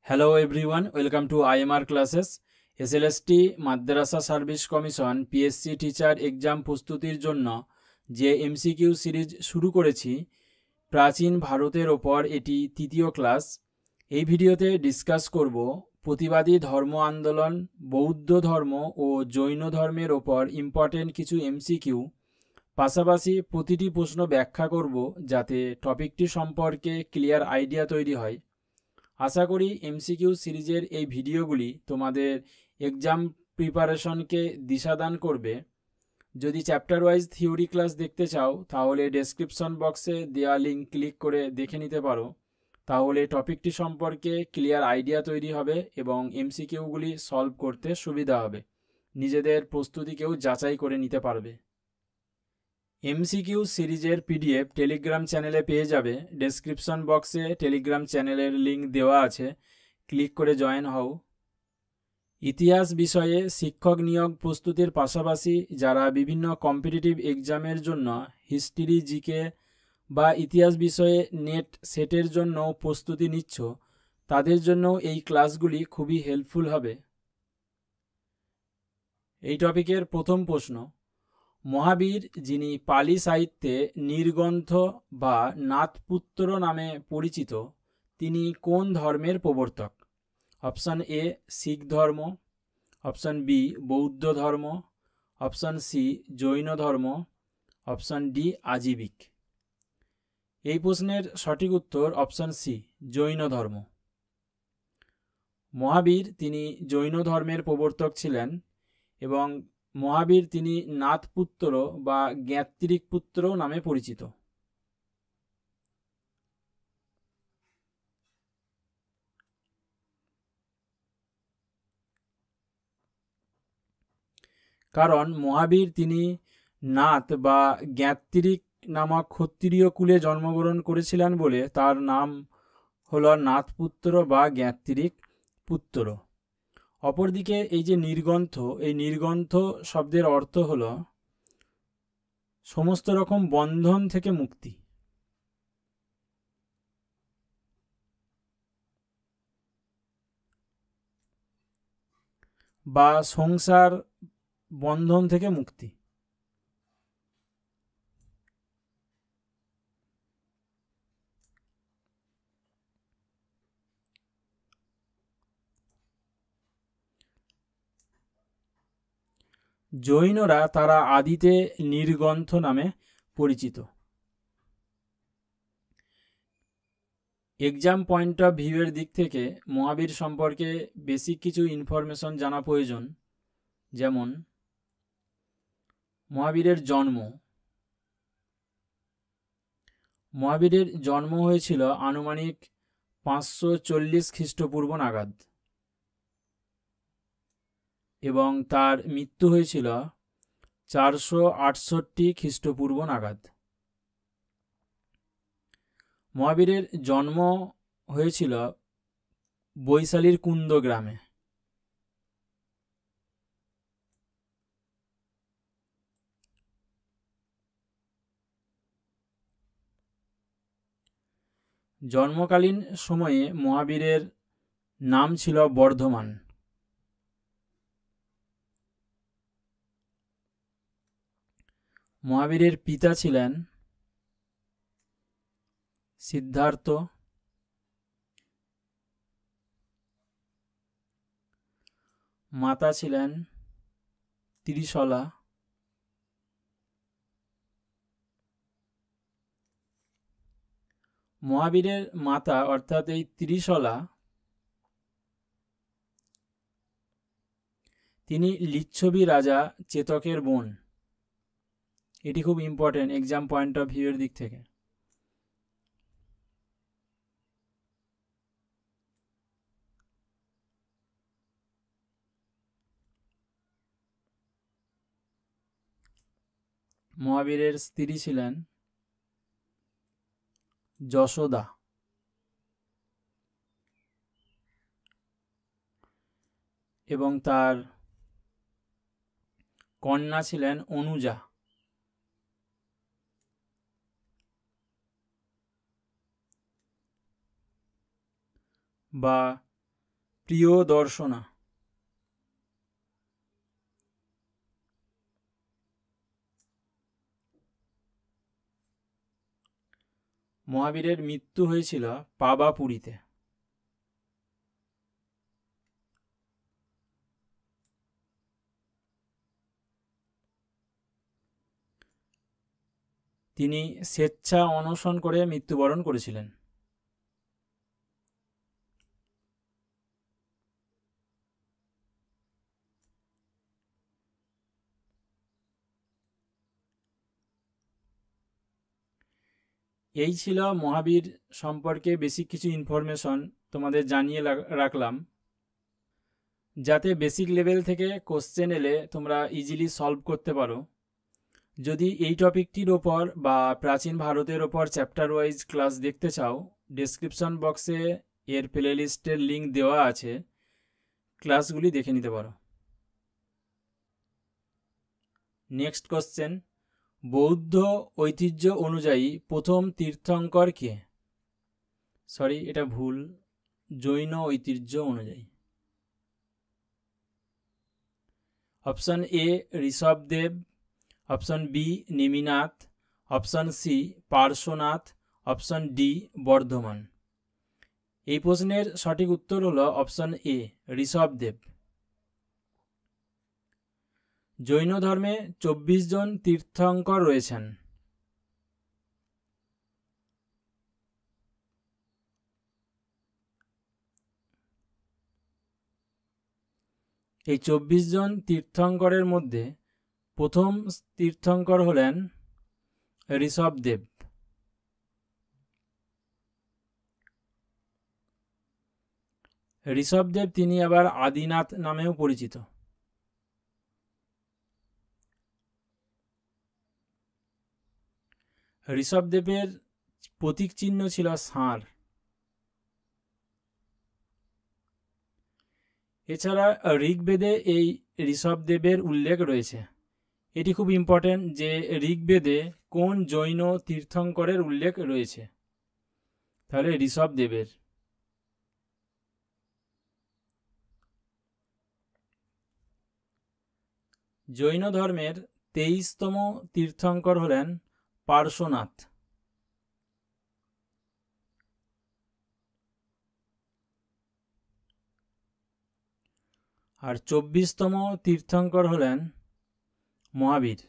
Hello everyone, welcome to IMR classes. SLST Madrasa service commission PSC teacher exam প্রস্তুতির জন্য যে MCQ series শুরু করেছি, প্রাচীন ভারতের ওপর এটি তৃতীয় ক্লাস। এই ভিডিওতে ডিসকাস করব প্রতিবাদী ধর্ম আন্দোলন, বৌদ্ধ ধর্ম ও জৈন ধর্মের ওপর ইম্পর্টেন্ট কিছু এমসিকিউ। পাশাপাশি প্রতিটি প্রশ্ন ব্যাখ্যা করব যাতে টপিকটি সম্পর্কে ক্লিয়ার আইডিয়া তৈরি হয়। আশা করি এমসিকিউ সিরিজের এই ভিডিওগুলি তোমাদের এক্সাম প্রিপারেশনকে দিশাদান করবে। যদি চ্যাপ্টার ওয়াইজ থিওরি ক্লাস দেখতে চাও তাহলে ডেসক্রিপশন বক্সে দেওয়া লিঙ্ক ক্লিক করে দেখে নিতে পারো। তাহলে টপিকটি সম্পর্কে ক্লিয়ার আইডিয়া তৈরি হবে এবং এমসিকিউগুলি সলভ করতে সুবিধা হবে, নিজেদের প্রস্তুতিকেও যাচাই করে নিতে পারবে। এমসিকিউ সিরিজের পিডিএফ টেলিগ্রাম চ্যানেলে পেয়ে যাবে। ডেসক্রিপশন বক্সে টেলিগ্রাম চ্যানেলের লিঙ্ক দেওয়া আছে, ক্লিক করে জয়েন হও। ইতিহাস বিষয়ে শিক্ষক নিয়োগ প্রস্তুতির পাশাপাশি যারা বিভিন্ন কম্পিটিটিভ এক্সামের জন্য হিস্ট্রি, জিকে বা ইতিহাস বিষয়ে নেট সেটের জন্য প্রস্তুতি নিচ্ছ, তাদের জন্য এই ক্লাসগুলি খুবই হেল্পফুল হবে। এই টপিকের প্রথম প্রশ্ন, মহাবীর যিনি পালি সাহিত্যে নীরগ্রন্থ বা নাথপুত্র নামে পরিচিত, তিনি কোন ধর্মের প্রবর্তক? অপশান এ শিখ ধর্ম, অপশান বি বৌদ্ধ ধর্ম, অপশান সি জৈন ধর্ম, অপশান ডি আজীবিক। এই প্রশ্নের সঠিক উত্তর অপশান সি জৈন ধর্ম। মহাবীর তিনি জৈন ধর্মের প্রবর্তক ছিলেন এবং মহাবীর তিনি নাথপুত্র বা জ্ঞাত্রিক পুত্র নামে পরিচিত। কারণ মহাবীর তিনি নাথ বা জ্ঞাত্রিক নামক ক্ষত্রিয় কুলে জন্মগ্রহণ করেছিলেন বলে তার নাম হল নাথপুত্র বা জ্ঞাত্রিক পুত্র। অপরদিকে এই যে নীরগ্রন্থ, এই নীরগ্রন্থ শব্দের অর্থ হল সমস্ত রকম বন্ধন থেকে মুক্তি। বা সংসার বন্ধন থেকে মুক্তি। জৈনরা তারা আদিতে নীরগ্রন্থ নামে পরিচিত। এক্সাম পয়েন্ট অফ ভিউয়ের দিক থেকে মহাবীর সম্পর্কে বেসিক কিছু ইনফরমেশন জানা প্রয়োজন। যেমন মহাবীরের জন্ম। মহাবীরের জন্ম হয়েছিল আনুমানিক 540 খ্রিস্টপূর্ব নাগাদ এবং তার মৃত্যু হয়েছিল 468 খ্রিস্টপূর্ব নাগাদ। মহাবীরের জন্ম হয়েছিল বৈশালীর কুন্দ গ্রামে। জন্মকালীন সময়ে মহাবীরের নাম ছিল বর্ধমান। মহাবীরের পিতা ছিলেন সিদ্ধার্থ, মাতা ছিলেন ত্রিশলা। মহাবীরের মাতা অর্থাৎ এই ত্রিশলা, তিনি লিচ্ছবি রাজা চেতকের বোন। এটি খুব ইম্পর্টেন্ট এক্সাম পয়েন্ট অফ ভিউয়ের দিক থেকে। মহাবীরের স্ত্রী ছিলেন যশোদা এবং তার কন্যা ছিলেন অনুজা। বা প্রিয়দর্শনা। মহাবীরের মৃত্যু হয়েছিল পাবাপুরীতে। তিনি স্বেচ্ছা অনশন করে মৃত্যুবরণ করেছিলেন। এই ছিল মহাবীর সম্পর্কে বেসিক কিছু ইনফরমেশন তোমাদের জানিয়ে রাখলাম, যাতে বেসিক লেভেল থেকে কোশ্চেন এলে তোমরা ইজিলি সলভ করতে পারো। যদি এই টপিকটির ওপর বা প্রাচীন ভারতের ওপর চ্যাপ্টার ওয়াইজ ক্লাস দেখতে চাও, ডেসক্রিপশন বক্সে এর প্লেলিস্টের লিঙ্ক দেওয়া আছে, ক্লাসগুলি দেখে নিতে পারো। নেক্সট কোশ্চেন, বৌদ্ধ ঐতিহ্য অনুযায়ী প্রথম তীর্থঙ্কর কে? সরি, এটা ভুল, জৈন ঐতিহ্য অনুযায়ী। Option A Rishabhdev, option B Neminath, option C Parshvanath, option D Vardhaman. এই প্রশ্নের সঠিক উত্তর হলো অপশন এ ঋষভদেব। জৈন ধর্মে 24 জন তীর্থঙ্কর রয়েছেন। এই 24 জন তীর্থঙ্করের মধ্যে প্রথম তীর্থঙ্কর হলেন ঋষভদেব। ঋষভদেব তিনি আবার আদিনাথ নামেও পরিচিত। ঋষভদেবের প্রতীক চিহ্ন ছিল ষাঁড়। এছাড়া ঋগ্বেদে এই ঋষভদেবের উল্লেখ রয়েছে। এটি খুব ইম্পর্টেন্ট যে ঋগ্বেদে কোন জৈন তীর্থঙ্করের উল্লেখ রয়েছে, তাহলে ঋষভদেবের। জৈন ধর্মের 23তম তীর্থঙ্কর হলেন পার্শ্বনাথ। আর 24তম তীর্থঙ্কর হলেন মহাবীর।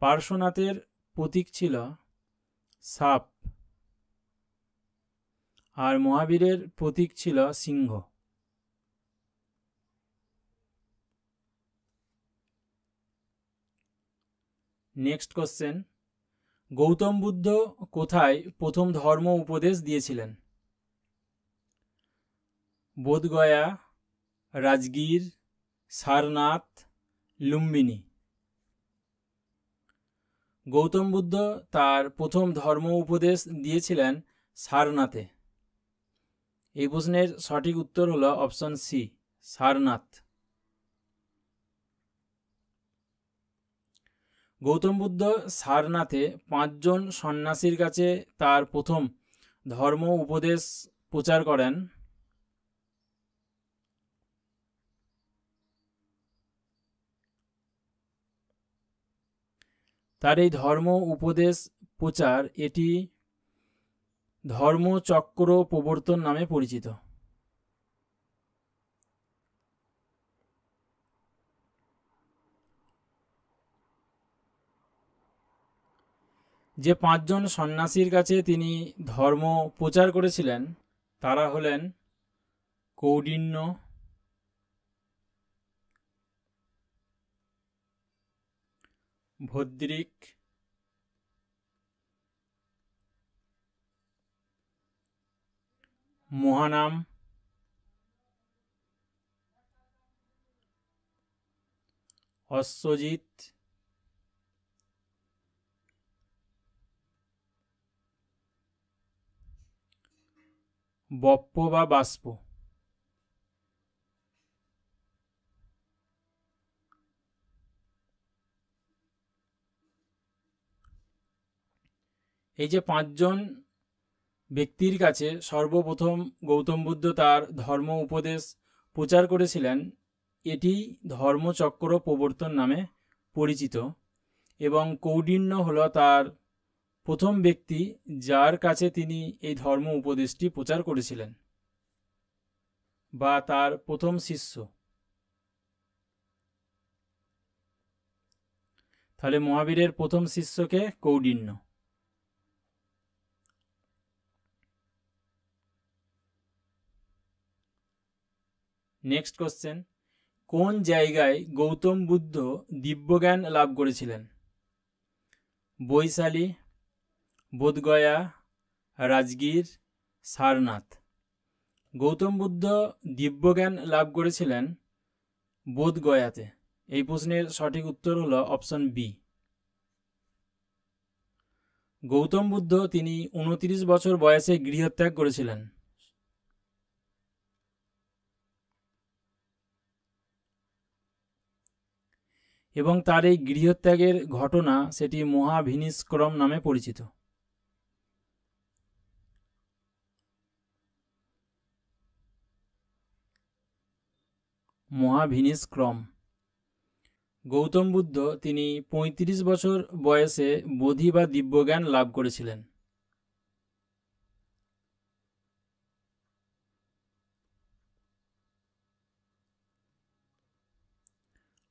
পার্শ্বনাথের প্রতীক ছিল সাপ আর মহাবীরের প্রতীক ছিল সিংহ। নেক্সট কোশ্চেন, গৌতম বুদ্ধ কোথায় প্রথম ধর্ম উপদেশ দিয়েছিলেন? বোধগয়া, রাজগীর, সারনাথ, লুম্বিনী। গৌতম বুদ্ধ তার প্রথম ধর্ম উপদেশ দিয়েছিলেন সারনাথে। এই প্রশ্নের সঠিক উত্তর হলো অপশন সি সারনাথ। গৌতম বুদ্ধ সারনাথে 5 জন সন্ন্যাসীর কাছে তার প্রথম ধর্ম উপদেশ প্রচার করেন। তার এই ধর্ম উপদেশ প্রচার এটি ধর্মচক্র প্রবর্তন নামে পরিচিত। যে 5 জন সন্ন্যাসীর কাছে তিনি ধর্ম প্রচার করেছিলেন তারা হলেন কৌডিন্য, ভদ্রিক, মহানাম, অশ্বজিৎ, বপ্প বা বাষ্প। এই যে পাঁচজন ব্যক্তির কাছে সর্বপ্রথম গৌতম বুদ্ধ তার ধর্ম উপদেশ প্রচার করেছিলেন, এটি ধর্মচক্র প্রবর্তন নামে পরিচিত, এবং কৌডিন্য হল তার প্রথম ব্যক্তি যার কাছে তিনি এই ধর্ম উপদেশটি প্রচার করেছিলেন, বা তার প্রথম শিষ্য। তাহলে মহাবীরের প্রথম শিষ্যকে কৌডিন্য। নেক্সট কোশ্চেন, কোন জায়গায় গৌতম বুদ্ধ দিব্যজ্ঞান লাভ করেছিলেন? বৈশালী, বোধগয়া, রাজগীর, সারনাথ। গৌতম বুদ্ধ দিব্যজ্ঞান লাভ করেছিলেন বোধগয়াতে। এই প্রশ্নের সঠিক উত্তর হল অপশন বি। গৌতম বুদ্ধ তিনি 29 বছর বয়সে গৃহত্যাগ করেছিলেন। এবং তার এই গৃহত্যাগের ঘটনা সেটি মহাভিনিষ্ক্রম নামে পরিচিত। মহাভিনিষ্ক্রম। গৌতম বুদ্ধ তিনি 35 বছর বয়সে বোধি বা দিব্যজ্ঞান লাভ করেছিলেন।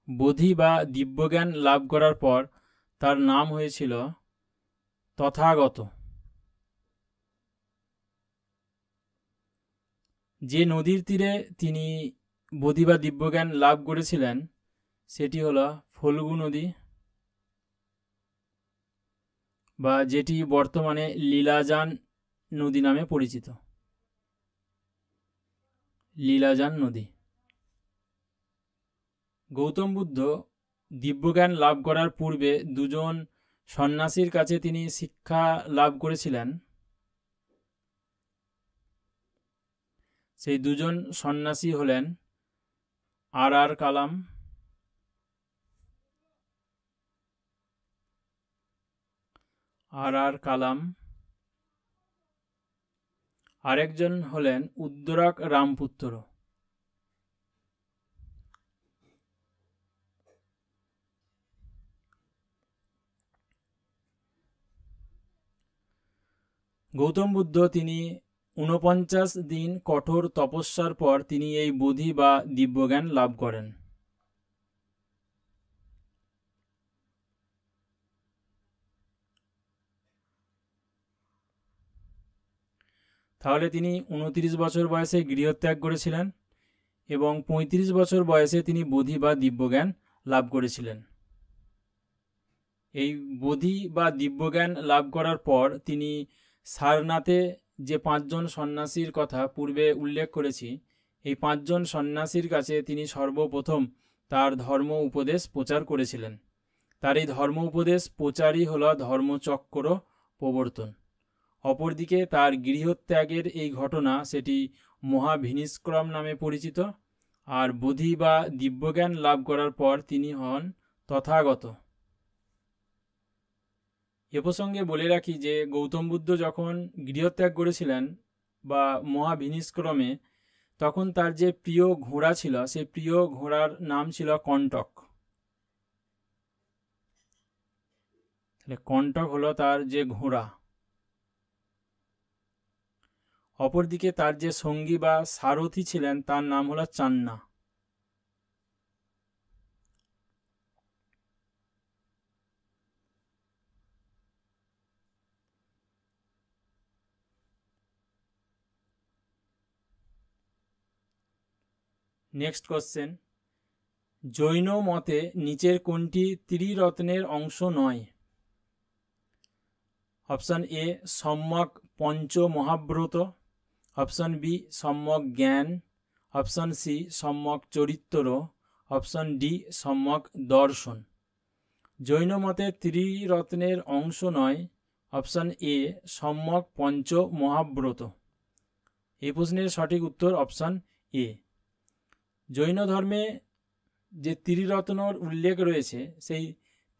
বোধি বা দিব্যজ্ঞান লাভ করার পর তার নাম হয়েছিল তথাগত। যে নদীর তীরে তিনি বোধি বা দিব্যজ্ঞান লাভ করেছিলেন সেটি হল ফল্গু নদী, বা যেটি বর্তমানে লীলাজান নদী নামে পরিচিত। লীলাজান নদী। গৌতম বুদ্ধ দিব্যজ্ঞান লাভ করার পূর্বে দুজন সন্ন্যাসীর কাছে তিনি শিক্ষা লাভ করেছিলেন। সেই দুজন সন্ন্যাসী হলেন আর আর কালাম আরেকজন হলেন উদ্দরাক রামপুত্র। গৌতম বুদ্ধ তিনি 49 দিন কঠোর তপস্যার পর তিনি এই বোধি বা দিব্যজ্ঞান লাভ করেন। তাহলে তিনি 29 বছর বয়সে গৃহত্যাগ করেছিলেন এবং 35 বছর বয়সে তিনি বোধি বা দিব্যজ্ঞান লাভ করেছিলেন। এই বোধি বা দিব্যজ্ঞান লাভ করার পর তিনি সারনাথে যে 5 জন সন্ন্যাসীর কথা পূর্বে উল্লেখ করেছি, এই 5 জন সন্ন্যাসীর কাছে তিনি সর্বপ্রথম তার ধর্ম উপদেশ প্রচার করেছিলেন। তার এই ধর্ম উপদেশ প্রচারই হল ধর্মচক্র প্রবর্তন। অপরদিকে তার গৃহত্যাগের এই ঘটনা সেটি মহাভিনিষ্ক্রম নামে পরিচিত, আর বোধি বা দিব্যজ্ঞান লাভ করার পর তিনি হন তথাগত। এ প্রসঙ্গে বলে রাখি যে গৌতম বুদ্ধ যখন গৃহত্যাগ করেছিলেন বা মহাভিনিষ্ক্রমে, তখন তার যে প্রিয় ঘোড়া ছিল সেই প্রিয় ঘোড়ার নাম ছিল কণ্টক। কণ্টক হলো তার যে ঘোড়া। অপরদিকে তার যে সঙ্গী বা সারথি ছিলেন তার নাম হলো চান্না। নেক্সট কোশ্চেন, জৈন মতে নিচের কোনটি ত্রিরত্নের অংশ নয়? অপশন এ সম্যক পঞ্চ মহাব্রত, অপশন বি সম্যক জ্ঞান, অপশন সি সম্যক চরিত্র, অপশন ডি সম্যক দর্শন। জৈন মতে ত্রিরত্নের অংশ নয়, অপশন এ সম্যক পঞ্চ মহাব্রত। এই প্রশ্নের সঠিক উত্তর অপশন এ। জৈন ধর্মে যে ত্রিরত্নর উল্লেখ রয়েছে সেই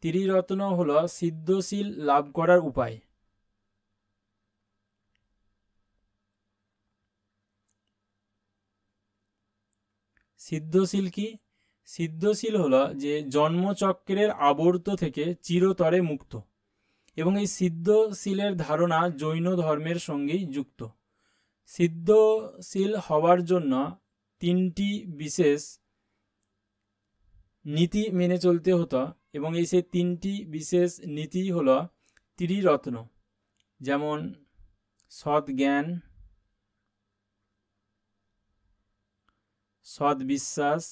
ত্রিরত্ন হল সিদ্ধশীল লাভ করার উপায়। সিদ্ধশীল কি? সিদ্ধশীল হলো যে জন্মচক্রের আবর্ত থেকে চিরতরে মুক্ত, এবং এই সিদ্ধশীলের ধারণা জৈন ধর্মের সঙ্গেই যুক্ত। সিদ্ধশীল হওয়ার জন্য 3টি বিশেষ নীতি মেনে চলতে হতো, এবং এই সেই 3টি বিশেষ নীতি হলো ত্রিরত্ন, যেমন সৎ জ্ঞান, সৎ বিশ্বাস,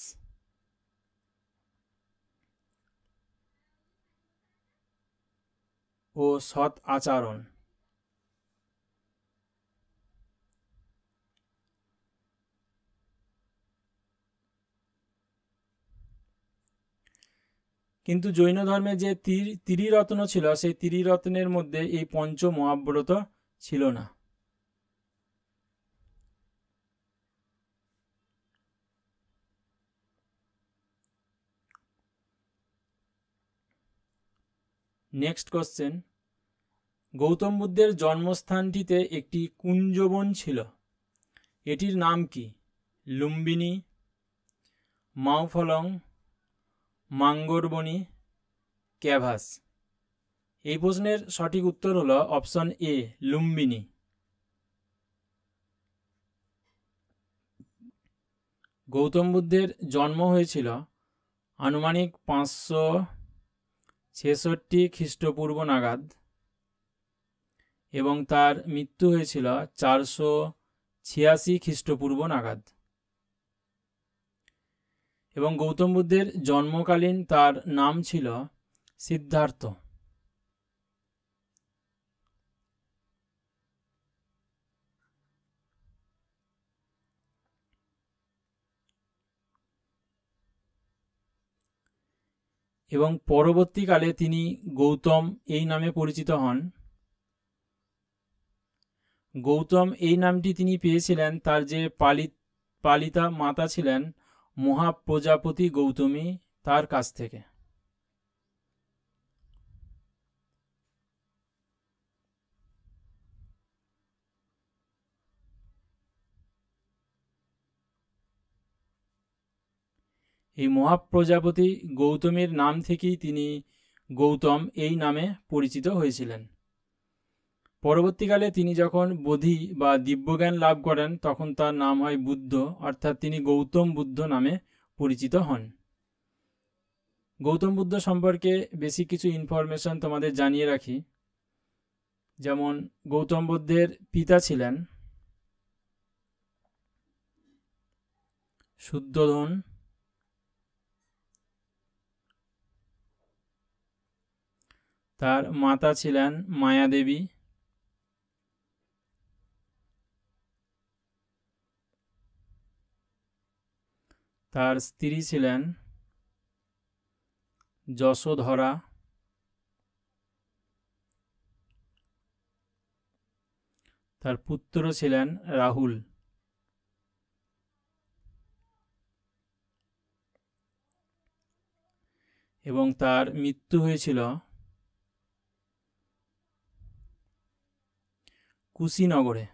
ও সৎ আচরণ। কিন্তু জৈন ধর্মে যে ত্রিরত্ন ছিল, সেই ত্রিরত্নের মধ্যে এই পঞ্চ মহাব্রত ছিল না। নেক্সট কোশ্চেন, গৌতম বুদ্ধের জন্মস্থানটিতে একটি কুঞ্জবন ছিল, এটির নাম কি? লুম্বিনী, মাওফলং, মাঙ্গরবনি, ক্যাভাস। এই প্রশ্নের সঠিক উত্তর হলো অপশন এ, লুম্বিনী। গৌতম বুদ্ধের জন্ম হয়েছিল আনুমানিক 566 খ্রিস্টপূর্ব নাগাদ, এবং তার মৃত্যু হয়েছিল 486 খ্রিস্টপূর্ব নাগাদ। এবং গৌতম বুদ্ধের জন্মকালীন তার নাম ছিল সিদ্ধার্থ। এবং পরবর্তীকালে তিনি গৌতম এই নামে পরিচিত হন। গৌতম এই নামটি তিনি পেয়েছিলেন তার যে পালিতা মাতা ছিলেন মহাপ্রজাপতি গৌতমী, তার কাছ থেকে। এই মহাপ্রজাপতি গৌতমীর নাম থেকেই তিনি গৌতম এই নামে পরিচিত হয়েছিলেন। পরবর্তীকালে তিনি যখন বোধি বা দিব্যজ্ঞান লাভ করেন, তখন তার নাম হয় বুদ্ধ, অর্থাৎ তিনি গৌতম বুদ্ধ নামে পরিচিত হন। গৌতম বুদ্ধ সম্পর্কে বেশি কিছু ইনফরমেশন তোমাদের জানিয়ে রাখি। যেমন গৌতম বুদ্ধের পিতা ছিলেন শুদ্ধোধন, তার মাতা ছিলেন মায়াদেবী, তার স্ত্রী ছিলেন যশোধরা, তার পুত্র ছিলেন রাহুল। এবং তার মৃত্যু হয়েছিল কুশীনগরে।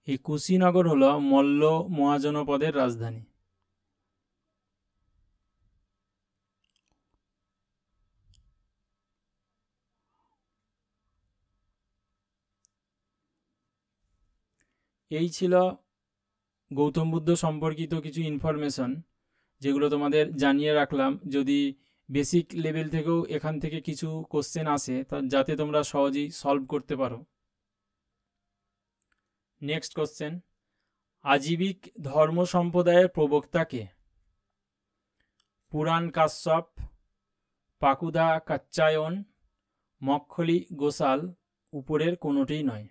এই কুশীনগর হল মল্ল মহাজনপদের রাজধানী। এই ছিল গৌতম বুদ্ধ সম্পর্কিত কিছু ইনফরমেশন, যেগুলো তোমাদের জানিয়ে রাখলাম, যদি বেসিক লেভেল থেকেও এখান থেকে কিছু কোশ্চেন আসে যাতে তোমরা সহজেই সলভ করতে পারো। নেক্সট কোশ্চেন, আজীবিক ধর্ম সম্প্রদায়ের প্রবক্তা কে? পুরাণ কাশ্যপ, পাকুদা কাচ্চায়ন, মক্ষলী গোসাল, উপরের কোনোটিই নয়।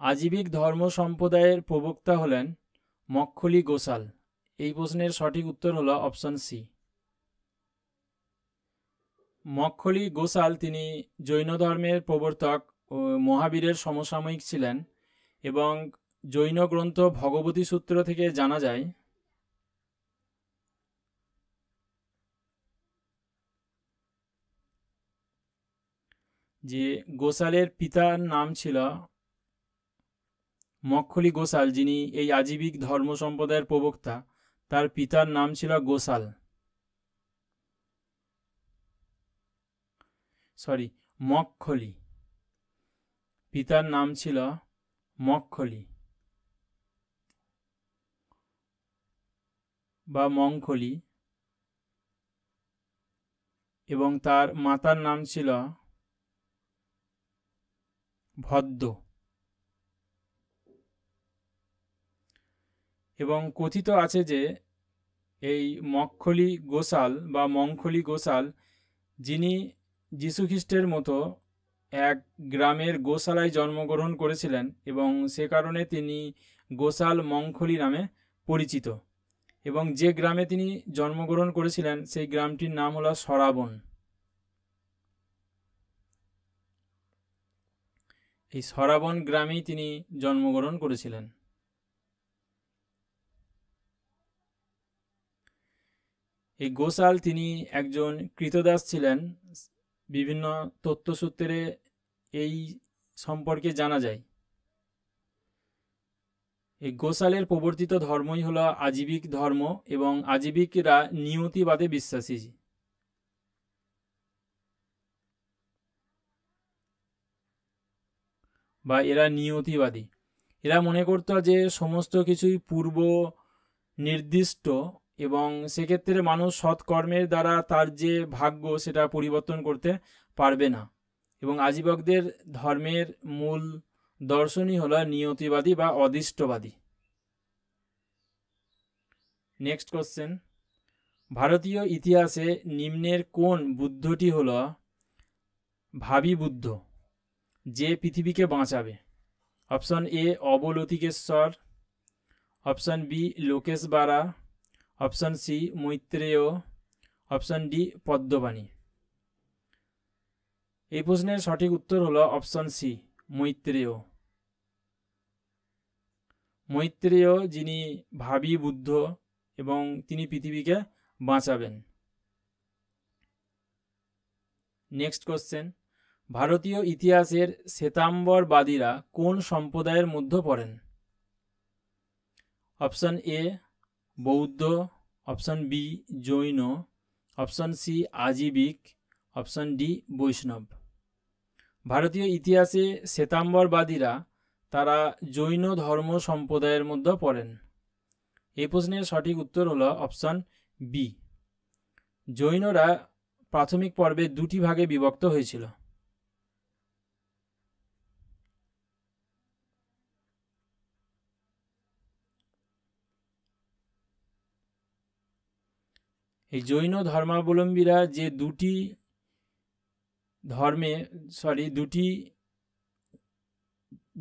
আজীবিক ধর্ম সম্প্রদায়ের প্রবক্তা হলেন মক্ষলী গোসাল। এই প্রশ্নের সঠিক উত্তর হলো অপশন সি। মক্ষলী গোসাল তিনি জৈন ধর্মের প্রবর্তক ও মহাবীরের সমসাময়িক ছিলেন, এবং জৈন গ্রন্থ ভগবতী সূত্র থেকে জানা যায় যে গোসালের পিতার নাম ছিল মক্ষলী গোসাল, যিনি এই আজীবিক ধর্ম সম্প্রদায়ের প্রবক্তা, তার পিতার নাম ছিল গোসাল, মক্ষলী। পিতার নাম ছিল মক্ষলী বা মঙ্খলী, এবং তার মাতার নাম ছিল ভদ্র। এবং কথিত আছে যে এই মক্ষলী গোসাল বা মঙ্খলী গোসাল, যিনি যীশুখ্রিস্টের মতো এক গ্রামের গোশালায় জন্মগ্রহণ করেছিলেন, এবং সে কারণে তিনি গোসাল মঙ্খলী নামে পরিচিত। এবং যে গ্রামে তিনি জন্মগ্রহণ করেছিলেন সেই গ্রামটির নাম হলো সরাবণ। এই সরাবণ গ্রামেই তিনি জন্মগ্রহণ করেছিলেন। এই গোসাল তিনি একজন কৃতদাস ছিলেন। বিভিন্ন তথ্যসূত্রে এই সম্পর্কে জানা যায়। এই গোসালের প্রবর্তিত ধর্মই হলো আজীবিক ধর্ম, এবং আজীবিকরা নিয়তিবাদে বিশ্বাসী, বা এরা নিয়তিবাদী। এরা মনে করত যে সমস্ত কিছুই পূর্ব নির্দিষ্ট, এবং সেক্ষেত্রে মানুষ সৎকর্মের দ্বারা তার যে ভাগ্য সেটা পরিবর্তন করতে পারবে না। এবং আজীবকদের ধর্মের মূল দর্শনই হলো নিয়তিবাদী বা অদৃষ্টবাদী। নেক্সট কোশ্চেন, ভারতীয় ইতিহাসে নিম্নের কোন বুদ্ধটি হলো ভাবী বুদ্ধ, যে পৃথিবীকে বাঁচাবে? Option A Avalokiteshvara, option B Lokeshvara, option C Maitreya, option D Padmapani. এই প্রশ্নের সঠিক উত্তর হলো অপশন সি মৈত্রেয়। মৈত্রেয় যিনি ভাবী বুদ্ধ, এবং তিনি পৃথিবীকে বাঁচাবেন। নেক্সট কোশ্চেন, ভারতীয় ইতিহাসের শ্বেতাম্বরবাদীরা কোন সম্প্রদায়ের মধ্যে পড়েন? Option A Bauddha, option B Jain, option C Ajivika, option D Vaishnav. ভারতীয় ইতিহাসে শ্বেতাম্বরবাদীরা তারা জৈন ধর্ম সম্প্রদায়ের মধ্যে পড়েন। এই প্রশ্নের সঠিক উত্তর হলো অপশন বি। জৈনরা প্রাথমিক পর্বে দুটি ভাগে বিভক্ত হয়েছিল। এই জৈন ধর্মাবলম্বীরা যে দুটি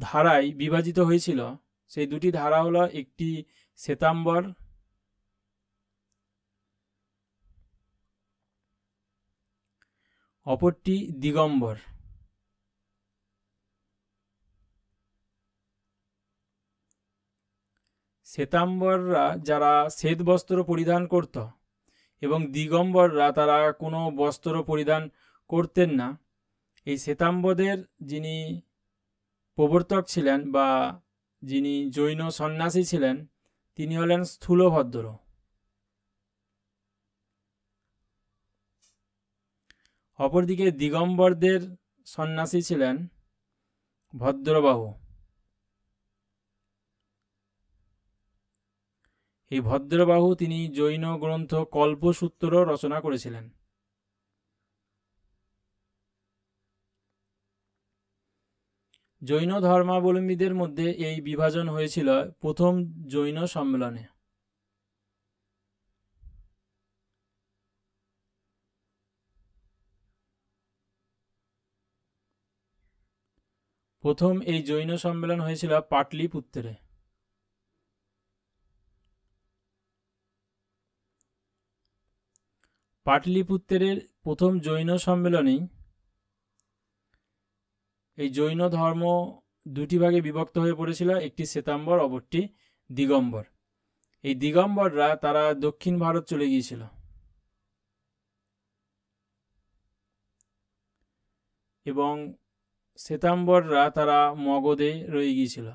ধারায় বিভাজিত হয়েছিল, সেই দুটি ধারা হলো একটি শ্বেতাম্বর, অপরটি দিগম্বর। শ্বেতাম্বররা যারা শ্বেত বস্ত্র পরিধান করত, এবং দিগম্বররা তারা কোনো বস্ত্র পরিধান করতেন না। এই শ্বেতাম্বরদের যিনি প্রবর্তক ছিলেন বা যিনি জৈন সন্ন্যাসী ছিলেন, তিনি হলেন স্থূলভদ্র। অপরদিকে দিগম্বরদের সন্ন্যাসী ছিলেন ভদ্রবাহু। এই ভদ্রবাহু তিনি জৈন গ্রন্থ কল্পসূত্র রচনা করেছিলেন। জৈন ধর্মাবলম্বীদের মধ্যে এই বিভাজন হয়েছিল প্রথম জৈন সম্মেলনে। প্রথম এই জৈন সম্মেলন হয়েছিল পাটলিপুত্রে। পাটলিপুত্রের প্রথম জৈন সম্মেলনেই এই জৈন ধর্ম দুটি ভাগে বিভক্ত হয়ে পড়েছিল, একটি শ্বেতাম্বর, অপরটি দিগম্বর। এই দিগম্বররা তারা দক্ষিণ ভারত চলে গিয়েছিল। এবং শ্বেতাম্বররা তারা মগধে রয়ে গিয়েছিল।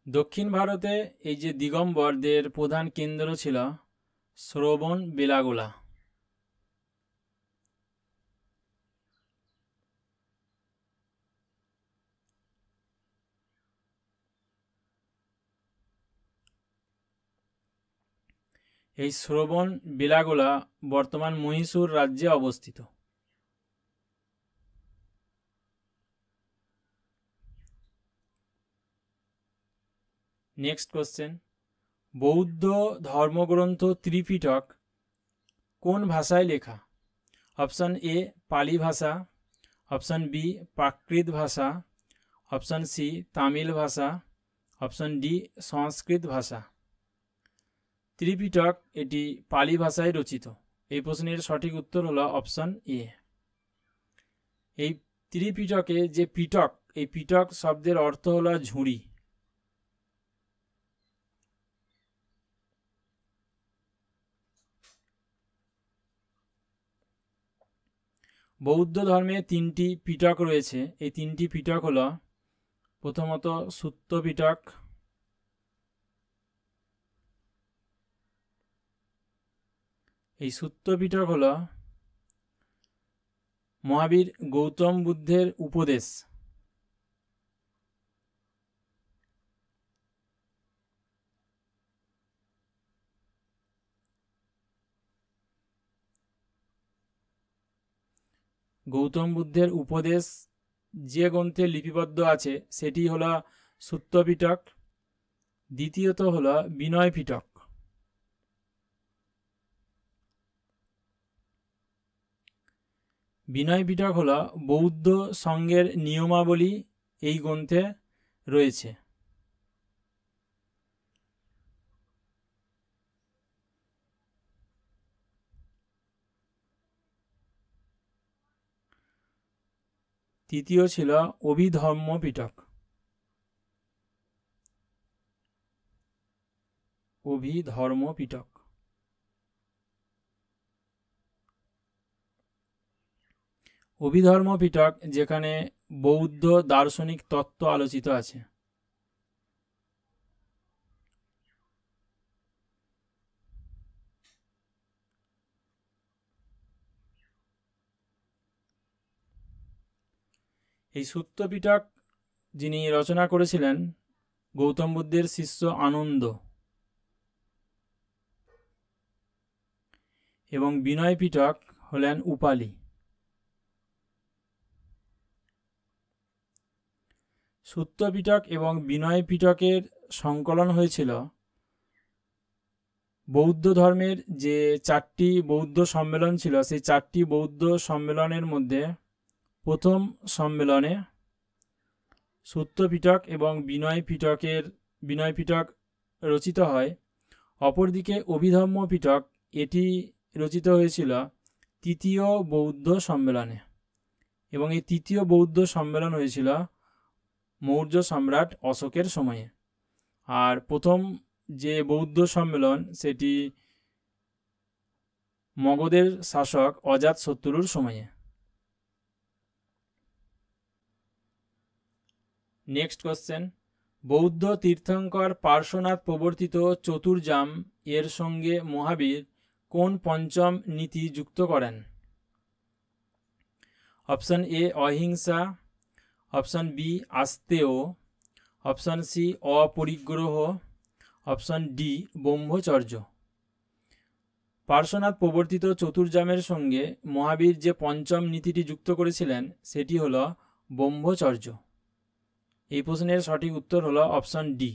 দক্ষিণ ভারতে এই যে দিগম্বরদের প্রধান কেন্দ্র ছিল শ্রবণ বেলাগোলা। এই শ্রবণ বেলাগোলা বর্তমান মহীশূর রাজ্যে অবস্থিত। নেক্সট কোশ্চেন, বৌদ্ধ ধর্মগ্রন্থ ত্রিপিটক কোন ভাষায় লেখা? অপশন এ পালি ভাষা, অপশন বি প্রাকৃত ভাষা, অপশন সি তামিল ভাষা, অপশন ডি সংস্কৃত ভাষা। ত্রিপিটক এটি পালি ভাষায় রচিত। এই প্রশ্নের সঠিক উত্তর হলো অপশন এ। এই ত্রিপিটকে যে পিটক, এই পিটক শব্দের অর্থ হলো ঝুড়ি। বৌদ্ধ ধর্মে তিনটি পিটক রয়েছে। এই তিনটি পিটক হলো প্রথমত সুত্ত পিটক, এই সুত্ত পিটক হলো মহাবীর গৌতম বুদ্ধের উপদেশ। গৌতম বুদ্ধের উপদেশ যে গ্রন্থে লিপিবদ্ধ আছে সেটি হলো সুত্ত পিটক। দ্বিতীয়ত হলো বিনয় পিটক। বিনয় পিটক হলো বৌদ্ধ সংঘের নিয়মাবলী এই গ্রন্থে রয়েছে। তৃতীয় ছিল অভিধর্ম পিটক। অভিধর্ম পিটক। অভিধর্ম পিটক যেখানে বৌদ্ধ দার্শনিক তত্ত্ব আলোচিত আছে। এই সুত্ত পিটক যিনি রচনা করেছিলেন গৌতম বুদ্ধের শিষ্য আনন্দ, এবং বিনয় পিটক হলেন উপালি। সুত্ত পিটক এবং বিনয় পিটকের সংকলন হয়েছিল বৌদ্ধ ধর্মের যে চারটি বৌদ্ধ সম্মেলন ছিল, সেই চারটি বৌদ্ধ সম্মেলনের মধ্যে প্রথম সম্মেলনে সুত্ত পিটক এবং বিনয় পিটক রচিত হয়। অপরদিকে অভিধর্ম পিটক এটি রচিত হয়েছিল তৃতীয় বৌদ্ধ সম্মেলনে, এবং এই তৃতীয় বৌদ্ধ সম্মেলন হয়েছিল মৌর্য সম্রাট অশোকের সময়ে। আর প্রথম যে বৌদ্ধ সম্মেলন সেটি মগধের শাসক অজাতশত্রুর সময়ে। নেক্সট কোশ্চেন, বৌদ্ধ তীর্থঙ্কর পার্শ্বনাথ প্রবর্তিত চতুর্জাম এর সঙ্গে মহাবীর কোন পঞ্চম নীতি যুক্ত করেন? Option A ahimsa, option B asteya, option C aparigraha, option D brahmacharya. Parshvanath প্রবর্তিত চতুর্জামের সঙ্গে মহাবীর যে পঞ্চম নীতিটি যুক্ত করেছিলেন সেটি হল ব্রহ্মচর্য। এই প্রশ্নের সঠিক উত্তর হলো অপশন ডি।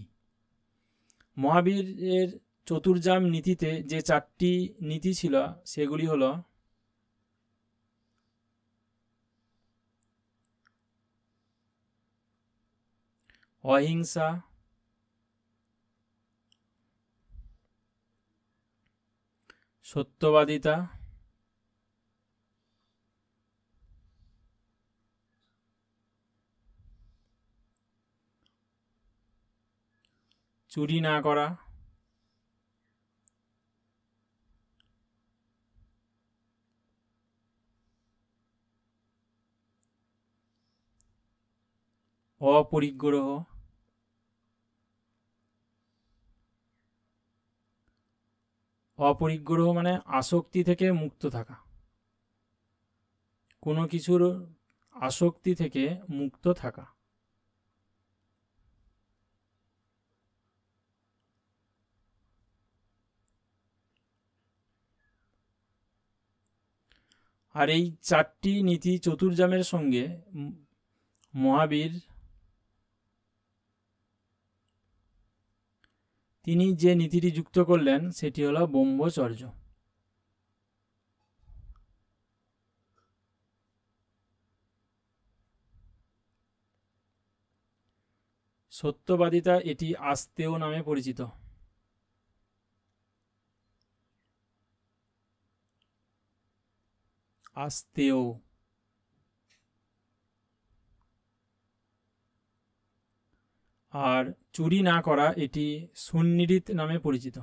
মহাবীরের চতুর্জাম নীতিতে যে চারটি নীতি ছিল সেগুলি হলো অহিংসা, সত্যবাদিতা, চুরি না করা, অপরিগ্রহ, অপরিগ্রহ মানে আসক্তি থেকে মুক্ত থাকা, কোনো কিছুর আসক্তি থেকে মুক্ত থাকা। আর এই চারটি নীতি চতুর্জামের সঙ্গে মহাবীর তিনি যে নীতিটি যুক্ত করলেন সেটি হলো ব্রহ্মচর্য। সত্যবাদিতা এটি আস্তেয় নামে পরিচিত। আস্তেয়। আর চুরি না করা এটি সুনিরিত নামে পরিচিত।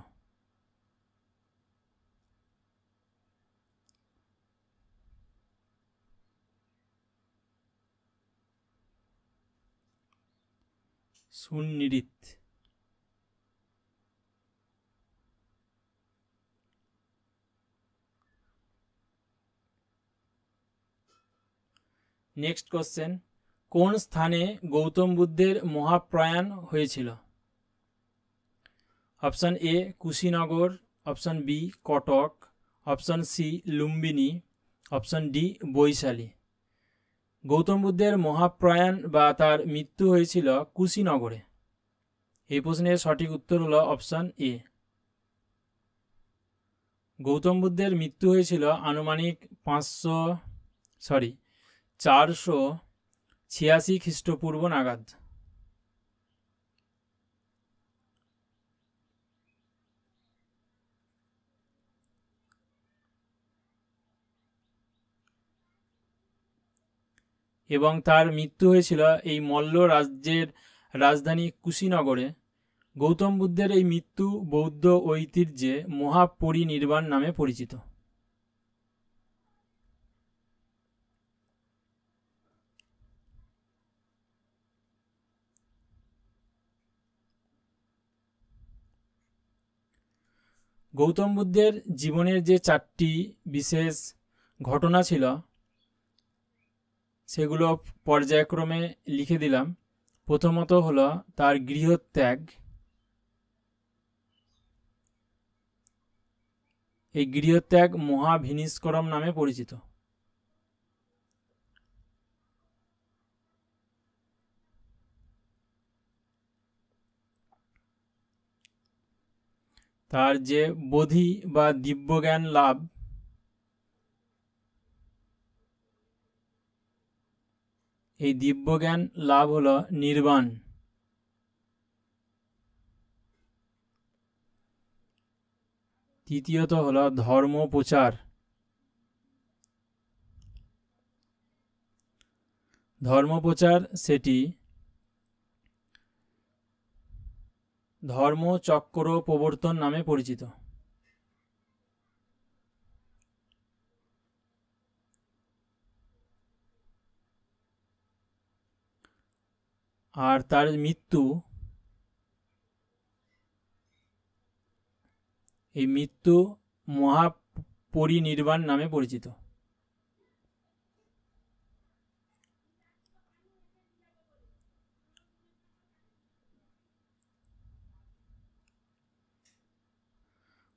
সুনিরিত। নেক্সট কোশ্চেন, কোন স্থানে গৌতম বুদ্ধের মহাপ্রয়াণ হয়েছিল? Option A Kushinagar, option B Cuttack, option C Lumbini, option D Vaishali. Gautam বুদ্ধের মহাপ্রয়াণ বা তার মৃত্যু হয়েছিল কুশীনগরে। এই প্রশ্নের সঠিক উত্তর হলো অপশন এ। গৌতম বুদ্ধের মৃত্যু হয়েছিল আনুমানিক 486 খ্রিস্টপূর্ব নাগাদ। এবং তার মৃত্যু হয়েছিল এই মল্ল রাজ্যের রাজধানী কুশীনগরে। গৌতম বুদ্ধের এই মৃত্যু বৌদ্ধ ঐতিহ্যে মহাপরিনির্বাণ নামে পরিচিত। গৌতম বুদ্ধের জীবনের যে চারটি বিশেষ ঘটনা ছিল সেগুলো পর্যায়ক্রমে লিখে দিলাম। প্রথমত হলো তার গৃহত্যাগ। এই গৃহত্যাগ মহাভিনিষ্করম নামে পরিচিত। তার যে বোধি বা দিব্যজ্ঞান লাভ, এই দিব্যজ্ঞান লাভ হলো নির্বাণ। তৃতীয়ত হলো ধর্ম প্রচার। ধর্মপ্রচার সেটি ধর্মচক্র প্রবর্তন নামে পরিচিত। আর তার মৃত্যু, এই মৃত্যু মহাপরিনির্বাণ নামে পরিচিত।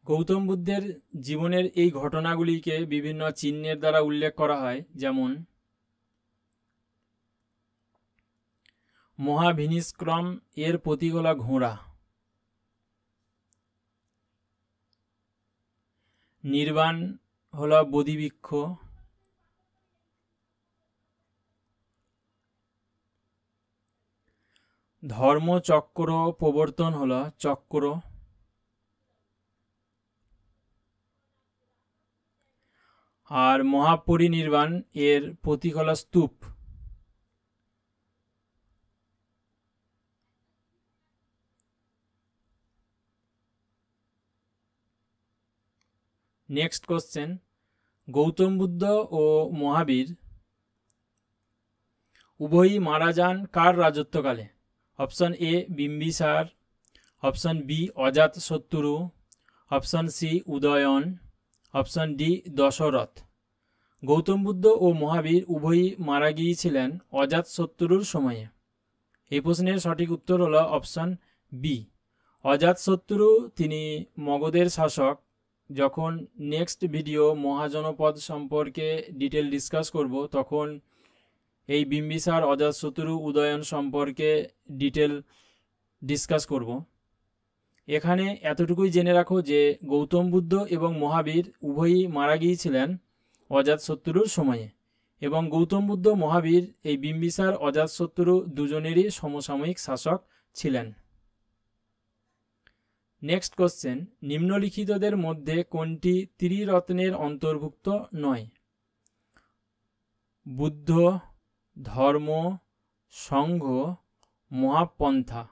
গৌতম বুদ্ধের জীবনের এই ঘটনাগুলিকে বিভিন্ন চিহ্নের দ্বারা উল্লেখ করা হয়, যেমন মহাভিনিষ্ক্রম এর প্রতীক হল ঘোড়া, নির্বাণ হল বোধিবৃক্ষ, ধর্মচক্র প্রবর্তন হল চক্র, আর মহাপরিনির্বাণ এর প্রতীক হল স্তূপ। নেক্সট কোশ্চেন, গৌতম বুদ্ধ ও মহাবীর উভয়ই মারা যান কার রাজত্বকালে? Option A Bimbisara, option B Ajatashatru, option C Udayan, option D Dasharath. Gautam Buddha ও মহাবীর উভয়ই মারা গিয়েছিলেন অজাতশত্রুর সময়ে। এই প্রশ্নের সঠিক উত্তর হলো অপশন বি অজাতশত্রু। তিনি মগধের শাসক। যখন নেক্সট ভিডিও মহাজনপদ সম্পর্কে ডিটেল ডিসকাস করব তখন এই বিম্বিসার, অজাতশত্রু, উদয়ন সম্পর্কে ডিটেল ডিসকাস করব। এখানে এতটুকুই জেনে রাখো যে গৌতম বুদ্ধ এবং মহাবীর উভয়ই মারা গিয়েছিলেন অজাতশত্রুর সময়ে, এবং গৌতম বুদ্ধ, মহাবীর, এই বিম্বিসার, অজাতশত্রু দুজনেরই সমসাময়িক শাসক ছিলেন। নেক্সট কোশ্চেন, নিম্নলিখিতদের মধ্যে কোনটি ত্রিরত্নের অন্তর্ভুক্ত নয়? বুদ্ধ, ধর্ম, সংঘ, মহাপন্থা।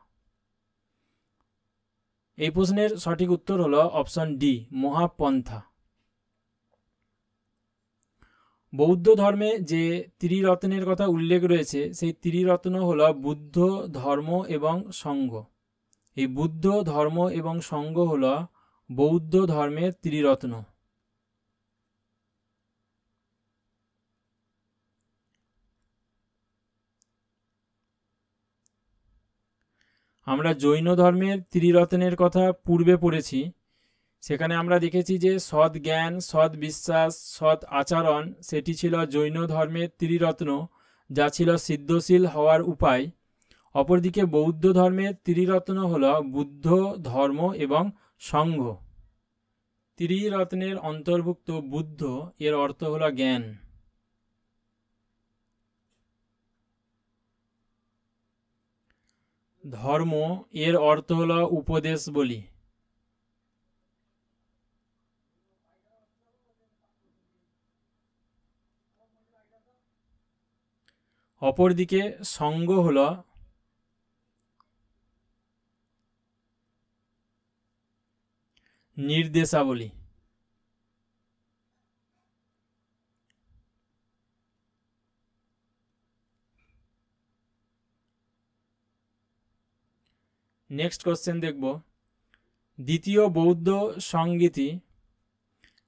এই প্রশ্নের সঠিক উত্তর হলো অপশন ডি মহাপন্থা। বৌদ্ধ ধর্মে যে ত্রিরত্নের কথা উল্লেখ রয়েছে সেই ত্রিরত্ন হল বুদ্ধ, ধর্ম এবং সংঘ। এই বুদ্ধ, ধর্ম এবং সংঘ হল বৌদ্ধ ধর্মের ত্রিরত্ন। আমরা জৈন ধর্মের ত্রিরত্নের কথা পূর্বে পড়েছি। সেখানে আমরা দেখেছি যে সৎ জ্ঞান, সৎ বিশ্বাস, সৎ আচরণ সেটি ছিল জৈন ধর্মের ত্রিরত্ন, যা ছিল সিদ্ধশীল হওয়ার উপায়। অপরদিকে বৌদ্ধ ধর্মের ত্রিরত্ন হল বুদ্ধ, ধর্ম এবং সংঘ। ত্রিরত্নের অন্তর্ভুক্ত বুদ্ধ, এর অর্থ হল জ্ঞান। ধর্ম, এর অর্থ হল উপদেশ বলি। অপরদিকে সংঘ হল নির্দেশাবলী। নেক্সট কোশ্চেন দেখব, দ্বিতীয় বৌদ্ধ সংগীতি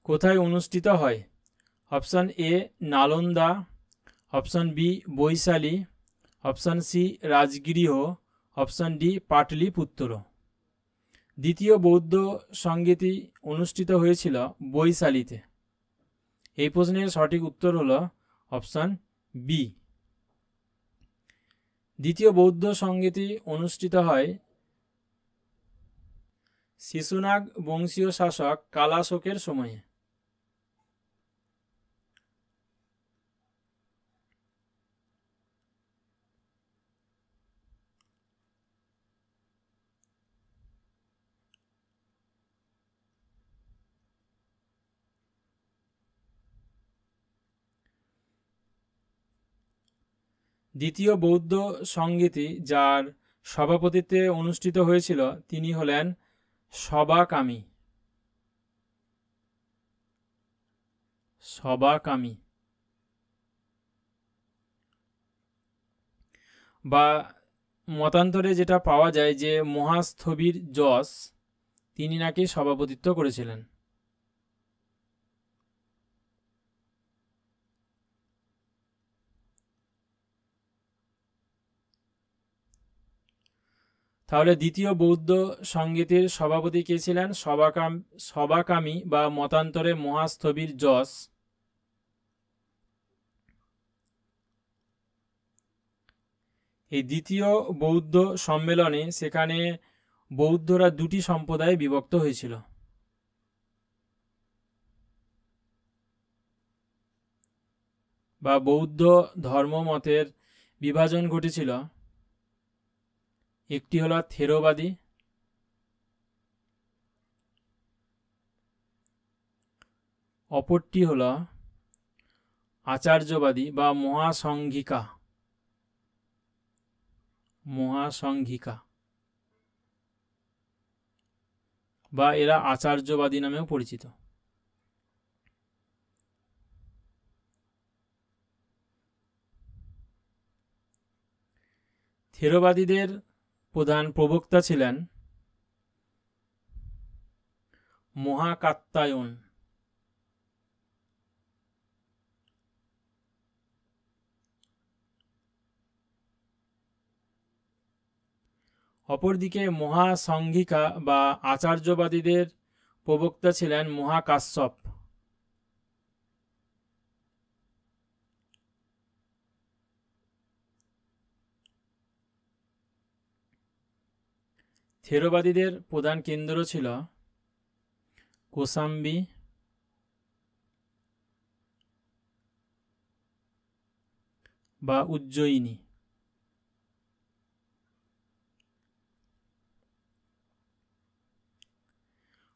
কোথায় অনুষ্ঠিত হয়? Option A Nalanda, option B Vaishali, option C Rajagriha, option D Pataliputra. দ্বিতীয় বৌদ্ধ সংগীতি অনুষ্ঠিত হয়েছিল বৈশালীতে। এই প্রশ্নের সঠিক উত্তর হল অপশন বি। দ্বিতীয় বৌদ্ধ সংগীতি অনুষ্ঠিত হয় শিশুনাগ বংশীয় শাসক কালাশোকের সময়ে। দ্বিতীয় বৌদ্ধ সংগীতি যার সভাপতিত্বে অনুষ্ঠিত হয়েছিল তিনি হলেন সবাকামী। সবাকামী বা মতান্তরে যেটা পাওয়া যায় যে মহাস্থবির যশ তিনি নাকি সভাপতিত্ব করেছিলেন। তাহলে দ্বিতীয় বৌদ্ধ সংগীতের সভাপতি কে ছিলেন? সবাকামী বা মতান্তরে মহাস্থবির যশ। এই দ্বিতীয় বৌদ্ধ সম্মেলনে সেখানে বৌদ্ধরা দুটি সম্প্রদায়ে বিভক্ত হয়েছিল। বা বৌদ্ধ ধর্মমতের বিভাজন ঘটেছিল। একটি হলো থেরবাদী, অপরটি হলো আচার্যবাদী বা মহাসংঘিকা। মহাসংঘিকা বা এরা আচার্যবাদী নামেও পরিচিত। থেরবাদীদের প্রধান প্রবক্তা ছিলেন মহাকাত্যায়ন। অপরদিকে মহাসংঘিকা বা আচার্যবাদীদের প্রবক্তা ছিলেন মহাকাশ্যপ। থেরবাদীদের প্রধান কেন্দ্র ছিল কোসাম্বি বা উজ্জয়িনী।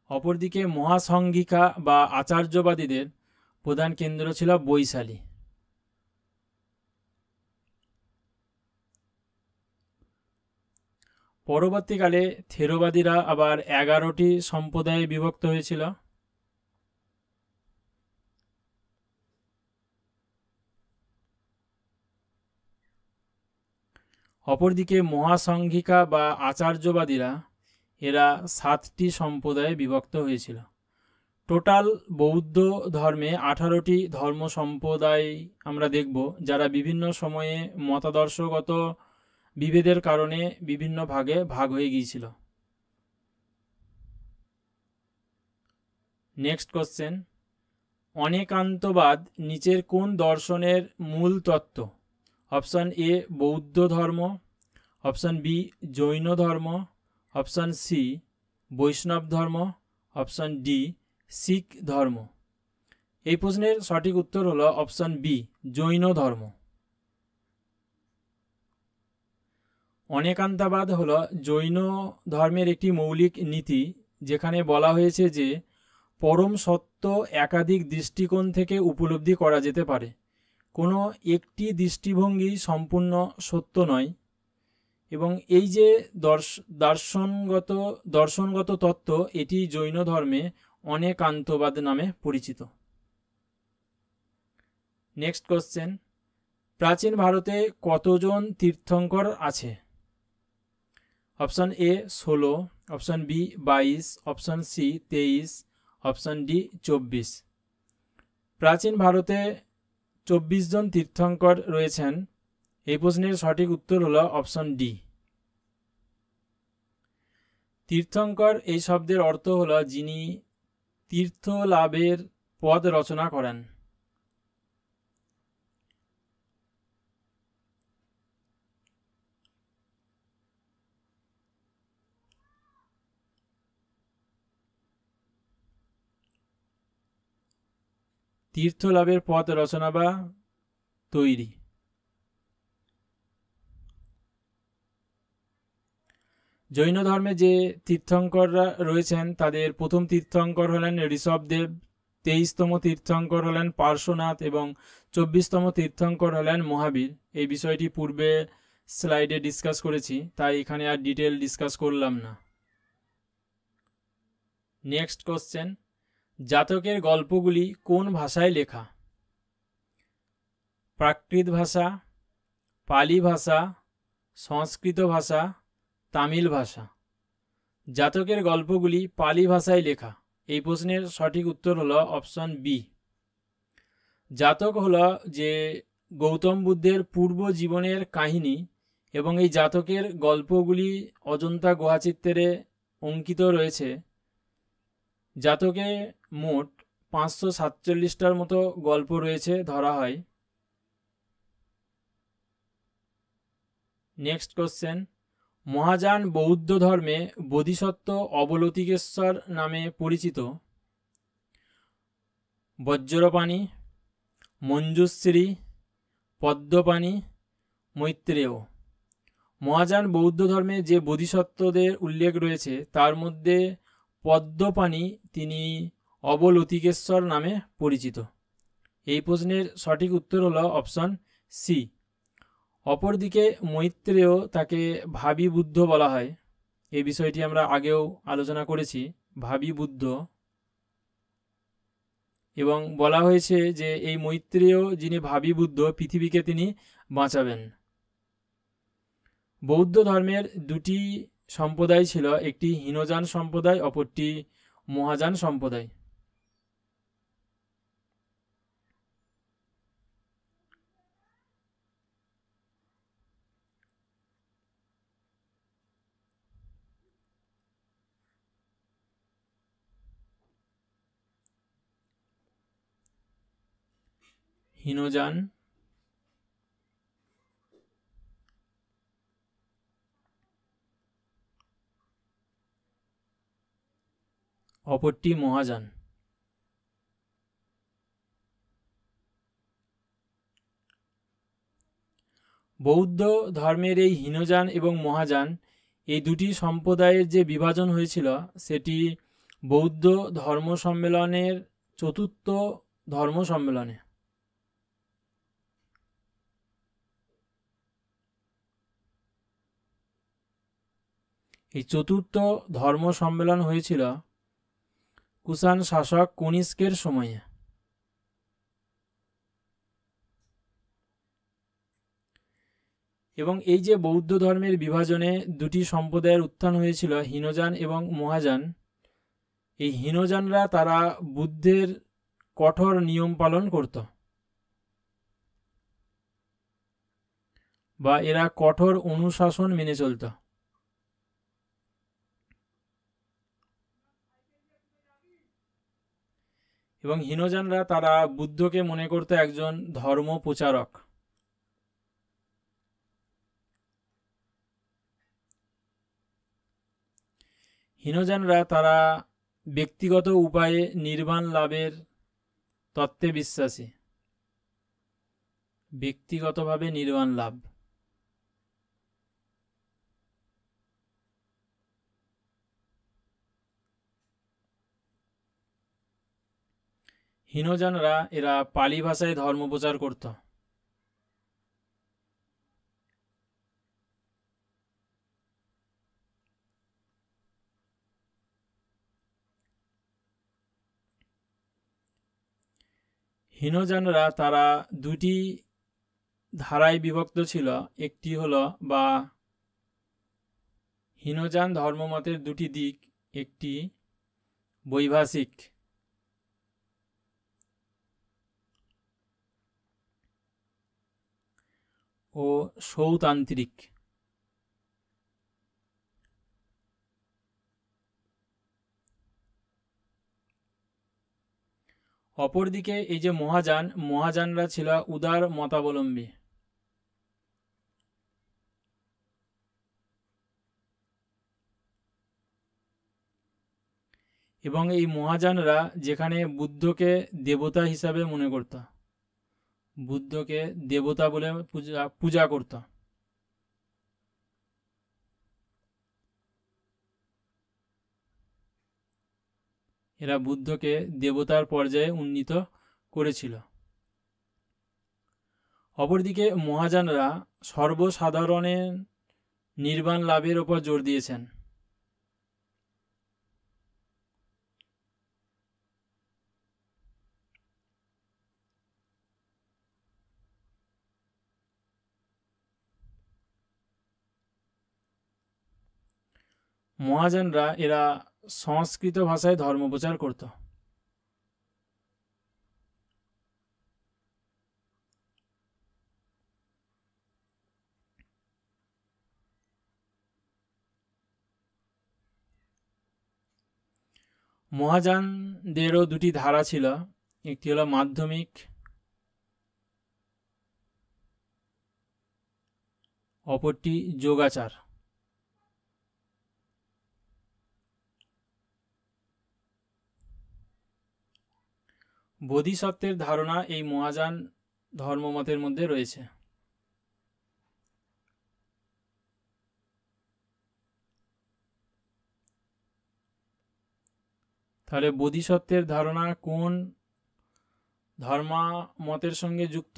অপরদিকে মহাসংঘিকা বা আচার্যবাদীদের প্রধান কেন্দ্র ছিল বৈশালী। পরবর্তীকালে থেরবাদীরা আবার 11টি সম্প্রদায়ে বিভক্ত হয়েছিল। অপরদিকে মহাসংঘিকা বা আচার্যবাদীরা এরা 7টি সম্প্রদায়ে বিভক্ত হয়েছিল। টোটাল বৌদ্ধ ধর্মে 18টি ধর্ম সম্প্রদায় আমরা দেখব, যারা বিভিন্ন সময়ে মতাদর্শগত বিভেদের কারণে বিভিন্ন ভাগে ভাগ হয়ে গিয়েছিল। নেক্সট কোশ্চেন, অনেকান্তবাদ নিচের কোন দর্শনের মূল তত্ত্ব? অপশন এ বৌদ্ধ ধর্ম, অপশন বি জৈন ধর্ম, অপশন সি বৈষ্ণব ধর্ম, অপশন ডি শিখ ধর্ম। এই প্রশ্নের সঠিক উত্তর হলো অপশন বি জৈন ধর্ম। অনেকান্তবাদ হলো জৈন ধর্মের একটি মৌলিক নীতি, যেখানে বলা হয়েছে যে পরম সত্য একাধিক দৃষ্টিকোণ থেকে উপলব্ধি করা যেতে পারে। কোনো একটি দৃষ্টিভঙ্গি সম্পূর্ণ সত্য নয়, এবং এই যে দর্শনগত তত্ত্ব, এটি জৈন ধর্মে অনেকান্তবাদ নামে পরিচিত। নেক্সট কোশ্চেন, প্রাচীন ভারতে কতজন তীর্থঙ্কর আছে? Option A 16, option B 22, option C 23, option D 24। প্রাচীন ভারতে 24 জন তীর্থঙ্কর রয়েছেন। এই প্রশ্নের সঠিক উত্তর হলো অপশন ডি। তীর্থঙ্কর এই শব্দের অর্থ হলো যিনি তীর্থ লাভের পদ রচনা করেন। তীর্থ লাভের পথ রচনা বা তৈরি। জৈন ধর্মে যে তীর্থঙ্কররা রয়েছেন তাদের প্রথম তীর্থঙ্কর হলেন ঋষভদেব, 23তম তীর্থঙ্কর হলেন পার্শ্বনাথ এবং 24তম তীর্থঙ্কর হলেন মহাবীর। এই বিষয়টি পূর্বে স্লাইডে ডিসকাস করেছি, তাই এখানে আর ডিটেল ডিসকাস করলাম না। নেক্সট কোশ্চেন, জাতকের গল্পগুলি কোন ভাষায় লেখা? প্রাকৃত ভাষা, পালি ভাষা, সংস্কৃত ভাষা, তামিল ভাষা। জাতকের গল্পগুলি পালি ভাষায় লেখা। এই প্রশ্নের সঠিক উত্তর হলো অপশন বি। জাতক হলো যে গৌতম বুদ্ধের পূর্ব জীবনের কাহিনী, এবং এই জাতকের গল্পগুলি অজন্তা গুহাচিত্রে অঙ্কিত রয়েছে। জাতকে মোট 547টার মতো গল্প রয়েছে ধরা হয়। নেক্সট কোশ্চেন, মহাযান বৌদ্ধ ধর্মে বোধিসত্ত্ব অবলোকিতেশ্বর নামে পরিচিত বজ্রপাণি, মঞ্জুশ্রী, পদ্মপাণি, মৈত্রেয়। মহাযান বৌদ্ধ ধর্মে যে বোধিসত্ত্বদের উল্লেখ রয়েছে তার মধ্যে পদ্মপাণি তিনি অবলোকিতেশ্বর নামে পরিচিত। এই প্রশ্নের সঠিক উত্তর হলো অপশন সি। অপরদিকে মৈত্রেয় তাকে ভাবী বুদ্ধ বলা হয়। এই বিষয়টি আমরা আগেও আলোচনা করেছি, ভাবী বুদ্ধ। এবং বলা হয়েছে যে এই মৈত্রেয় যিনি ভাবী বুদ্ধ, পৃথিবীকে তিনি বাঁচাবেন। বৌদ্ধ ধর্মের দুটি সম্প্রদায় ছিল, একটি হীনযান সম্প্রদায়, অপরটি মহাযান সম্প্রদায়। হীনযান অপরটি মহাযান। বৌদ্ধ ধর্মের এই হীনযান এবং মহাযান এই দুটি সম্প্রদায়ের যে বিভাজন হয়েছিল সেটি বৌদ্ধ ধর্ম সম্মেলনের চতুর্থ ধর্ম সম্মেলনে। এই চতুর্থ ধর্ম সম্মেলন হয়েছিল কুষাণ শাসক কনিষ্কের সময়ে। এবং এই যে বৌদ্ধ ধর্মের বিভাজনে দুটি সম্প্রদায়ের উত্থান হয়েছিল, হীনযান এবং মহাযান, এই হীনযানরা তারা বুদ্ধের কঠোর নিয়ম পালন করত, বা এরা কঠোর অনুশাসন মেনে চলত। এবং হীনযানরা তারা বুদ্ধকে মনে করত একজন ধর্ম প্রচারক। হীনযানরা তারা ব্যক্তিগত উপায়ে নির্বাণ লাভের তত্ত্বে বিশ্বাসী, ব্যক্তিগতভাবে নির্বাণ লাভ। হীনযানরা এরা পালি ভাষায় ধর্ম প্রচার করত। হীনযানরা তারা দুটি ধারায় বিভক্ত ছিল, একটি হলো বা হীনযান ধর্মমতের দুটি দিক, একটি বৈভাষিক ও সৌতান্ত্রিক। অপরদিকে এই যে মহাযানরা ছিল উদার মতাবলম্বী। এবং এই মহাযানরা যেখানে বুদ্ধকে দেবতা হিসাবে মনে করত, বুদ্ধকে দেবতা বলে পূজা করত, এরা বুদ্ধকে দেবতার পর্যায়ে উন্নীত করেছিল। অপরদিকে মহাযানরা সর্বসাধারণের নির্বাণ লাভের ওপর জোর দিয়েছেন। মহাযানরা এরা সংস্কৃত ভাষায় ধর্ম প্রচার করত। মহাযানদেরও দুটি ধারা ছিল, একটি হলো মাধ্যমিক, অপরটি যোগাচার। বোধিসত্ত্বের ধারণা এই মহাযান ধর্মমতের মধ্যে রয়েছে। তাহলে বোধিসত্ত্বের ধারণা কোন ধর্মমতের সঙ্গে যুক্ত?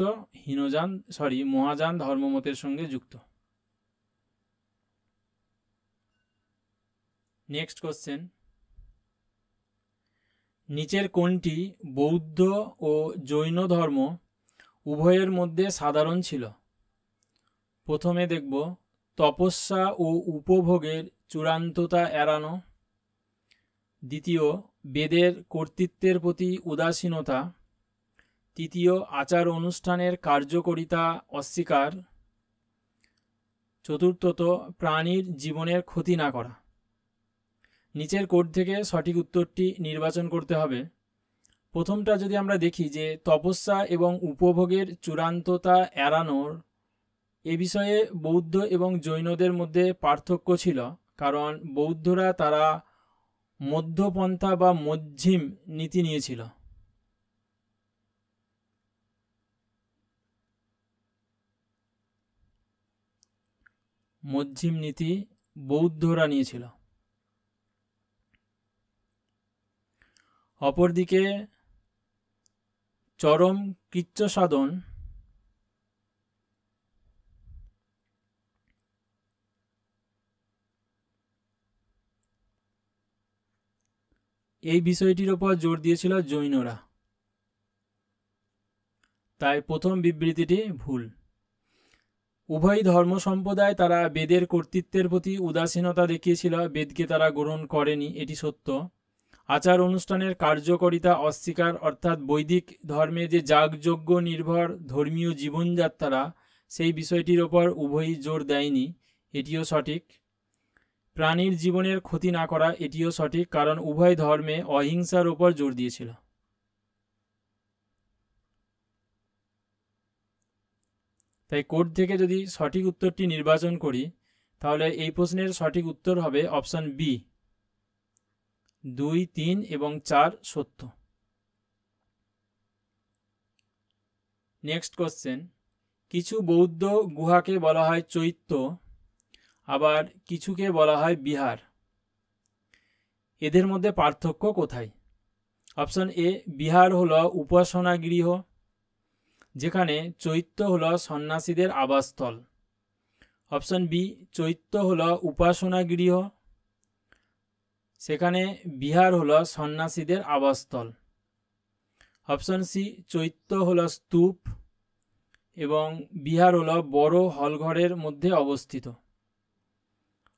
মহাযান ধর্মমতের সঙ্গে যুক্ত। নেক্সট কোশ্চেন, নিচের কোনটি বৌদ্ধ ও জৈন ধর্ম উভয়ের মধ্যে সাধারণ ছিল? প্রথমে দেখব তপস্যা ও উপভোগের চূড়ান্ততা এড়ানো। দ্বিতীয়, বেদের কর্তৃত্বের প্রতি উদাসীনতা। তৃতীয়, আচার অনুষ্ঠানের কার্যকারিতা অস্বীকার। চতুর্থত, প্রাণীর জীবনের ক্ষতি না করা। নিচের কোড থেকে সঠিক উত্তরটি নির্বাচন করতে হবে। প্রথমটা যদি আমরা দেখি যে তপস্যা এবং উপভোগের চূড়ান্ততা এড়ানোর এ বিষয়ে বৌদ্ধ এবং জৈনদের মধ্যে পার্থক্য ছিল, কারণ বৌদ্ধরা তারা মধ্যপন্থা বা মধ্যম নীতি নিয়েছিল। মধ্যম নীতি বৌদ্ধরা নিয়েছিল। অপরদিকে চরম কৃচ্ছ সাধন এই বিষয়টির ওপর জোর দিয়েছিল জৈনরা, তাই প্রথম বিবৃতিটি ভুল। উভয় ধর্ম সম্প্রদায় তারা বেদের কর্তৃত্বের প্রতি উদাসীনতা দেখিয়েছিল, বেদকে তারা গ্রহণ করেনি, এটি সত্য। আচার অনুষ্ঠানের কার্যকারিতা অস্বীকার, অর্থাৎ বৈদিক ধর্মে যে যাগযজ্ঞ নির্ভর ধর্মীয় জীবনযাত্রা সেই বিষয়টির ওপর উভয়ই জোর দেয়নি, এটিও সঠিক। প্রাণীর জীবনের ক্ষতি না করা, এটিও সঠিক, কারণ উভয় ধর্মে অহিংসার ওপর জোর দিয়েছিল। তাই কোড থেকে যদি সঠিক উত্তরটি নির্বাচন করি তাহলে এই প্রশ্নের সঠিক উত্তর হবে অপশন বি, 2, 3 এবং 4 সত্য। নেক্সট কোশ্চেন, কিছু বৌদ্ধ গুহাকে বলা হয় চৈত্য, আবার কিছুকে বলা হয় বিহার। এদের মধ্যে পার্থক্য কোথায়? অপশন এ, বিহার হলো উপাসনা গৃহ, যেখানে চৈত্য হলো সন্ন্যাসীদের আবাসস্থল। অপশন বি, চৈত্য হলো উপাসনা গৃহ, সেখানে বিহার হলো সন্ন্যাসীদের আবাসস্থল। অপশন সি, চৈত্য হলো স্তূপ এবং বিহার হলো বড় হলঘরের মধ্যে অবস্থিত।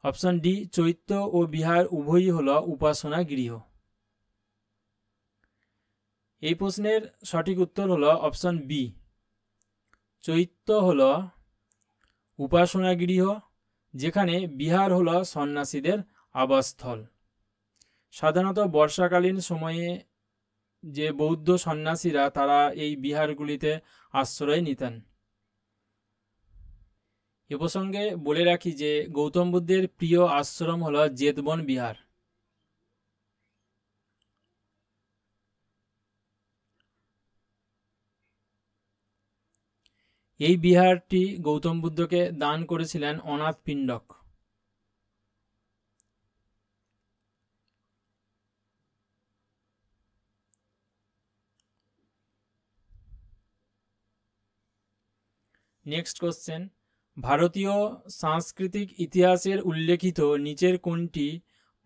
অপশন ডি, চৈত্য ও বিহার উভয়ই হলো উপাসনা গৃহ। এই প্রশ্নের সঠিক উত্তর হলো অপশন বি, চৈত্য হলো উপাসনা গৃহ, যেখানে বিহার হলো সন্ন্যাসীদের আবাসস্থল। সাধারণত বর্ষাকালীন সময়ে যে বৌদ্ধ সন্ন্যাসীরা তারা এই বিহারগুলিতে আশ্রয় নিতেন। এ প্রসঙ্গে বলে রাখি যে গৌতম বুদ্ধের প্রিয় আশ্রম হল জেতবন বিহার। এই বিহারটি গৌতম বুদ্ধকে দান করেছিলেন অনাথ পিণ্ডক। নেক্সট কোশ্চেন, ভারতীয় সাংস্কৃতিক ইতিহাসের উল্লেখিত নিচের কোনটি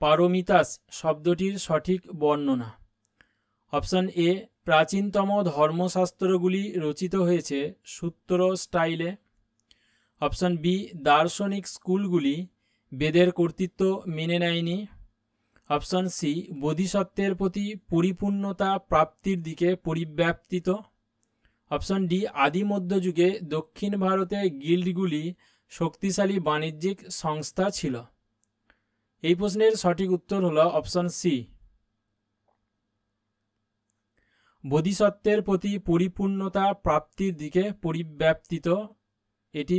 পারমিতাস শব্দটির সঠিক বর্ণনা? অপশন এ, প্রাচীনতম ধর্মশাস্ত্রগুলি রচিত হয়েছে সূত্র স্টাইলে। অপশন বি, দার্শনিক স্কুলগুলি বেদের কর্তৃত্ব মেনে নেয়নি। অপশন সি, বোধিসত্ত্বের প্রতি পরিপূর্ণতা প্রাপ্তির দিকে পরিব্যাপ্তিত। অপশন ডি, আদি মধ্যযুগে দক্ষিণ ভারতে গিল্ডগুলি শক্তিশালী বাণিজ্যিক সংস্থা ছিল। এই প্রশ্নের সঠিক উত্তর হল অপশন সি, বোধিসত্ত্বের প্রতি পরিপূর্ণতা প্রাপ্তির দিকে পরিব্যাপ্তিত, এটি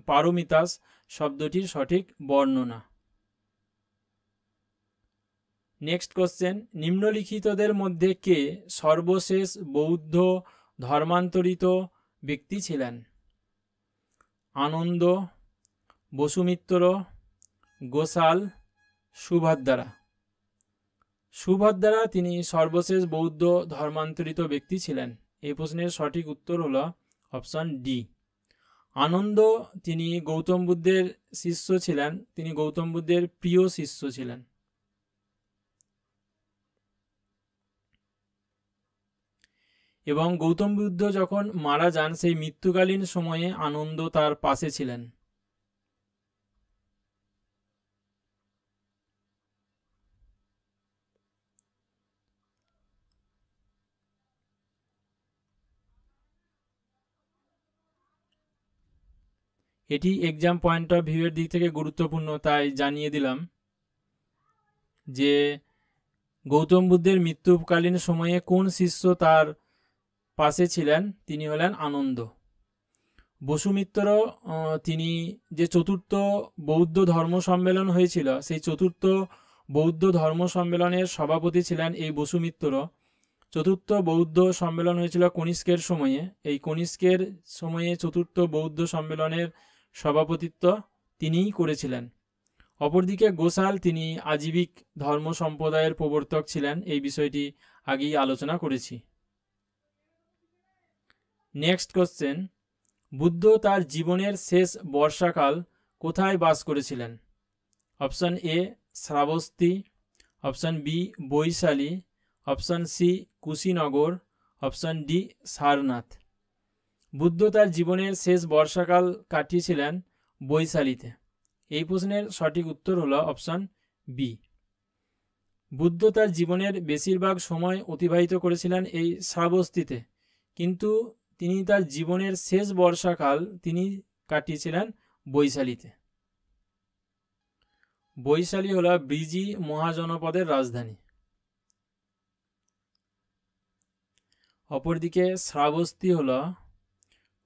পারমিতাস শব্দটির সঠিক বর্ণনা। নেক্সট কোশ্চেন, নিম্নলিখিতদের মধ্যে কে সর্বশেষ বৌদ্ধ ধর্মান্তরিত ব্যক্তি ছিলেন? আনন্দ, বসুমিত্র, গোসাল, সুভদ্রা। সুভদ্রা তিনি সর্বশেষ বৌদ্ধ ধর্মান্তরিত ব্যক্তি ছিলেন। এই প্রশ্নের সঠিক উত্তর হল অপশন ডি। আনন্দ তিনি গৌতম বুদ্ধের শিষ্য ছিলেন, তিনি গৌতম বুদ্ধের প্রিয় শিষ্য ছিলেন। এবং গৌতম বুদ্ধ যখন মারা যান সেই মৃত্যুকালীন সময়ে আনন্দ তার পাশে ছিলেন। এটি এক্সাম পয়েন্ট অফ ভিউয়ের দিক থেকে গুরুত্বপূর্ণ, তাই জানিয়ে দিলাম যে গৌতম বুদ্ধের মৃত্যুকালীন সময়ে কোন শিষ্য তার পাশে ছিলেন? তিনি হলেন আনন্দ। বসুমিত্র তিনি যে চতুর্থ বৌদ্ধ ধর্ম সম্মেলন হয়েছিল, সেই চতুর্থ বৌদ্ধ ধর্ম সম্মেলনের সভাপতি ছিলেন এই বসুমিত্র। চতুর্থ বৌদ্ধ সম্মেলন হয়েছিল কনিষ্কের সময়ে। এই কনিষ্কের সময়ে চতুর্থ বৌদ্ধ সম্মেলনের সভাপতিত্ব তিনিই করেছিলেন। অপরদিকে গোসাল তিনি আজীবিক ধর্ম সম্প্রদায়ের প্রবর্তক ছিলেন। এই বিষয়টি আগেই আলোচনা করেছি। নেক্সট কোশ্চেন, বুদ্ধ তার জীবনের শেষ বর্ষাকাল কোথায় বাস করেছিলেন? Option A Shravasti, option B Vaishali, option C Kushinagar, option D Sarnath. Buddha তার জীবনের শেষ বর্ষাকাল কাটিয়েছিলেন বৈশালীতে। এই প্রশ্নের সঠিক উত্তর হলো অপশন বি। বুদ্ধ তার জীবনের বেশিরভাগ সময় অতিবাহিত করেছিলেন এই শ্রাবস্তীতে, কিন্তু তিনি তার জীবনের শেষ বর্ষাকাল তিনি কাটিয়েছিলেন বৈশালীতে। বৈশালী হল ব্রিজি মহাজনপদের রাজধানী। অপরদিকে শ্রাবস্তী হল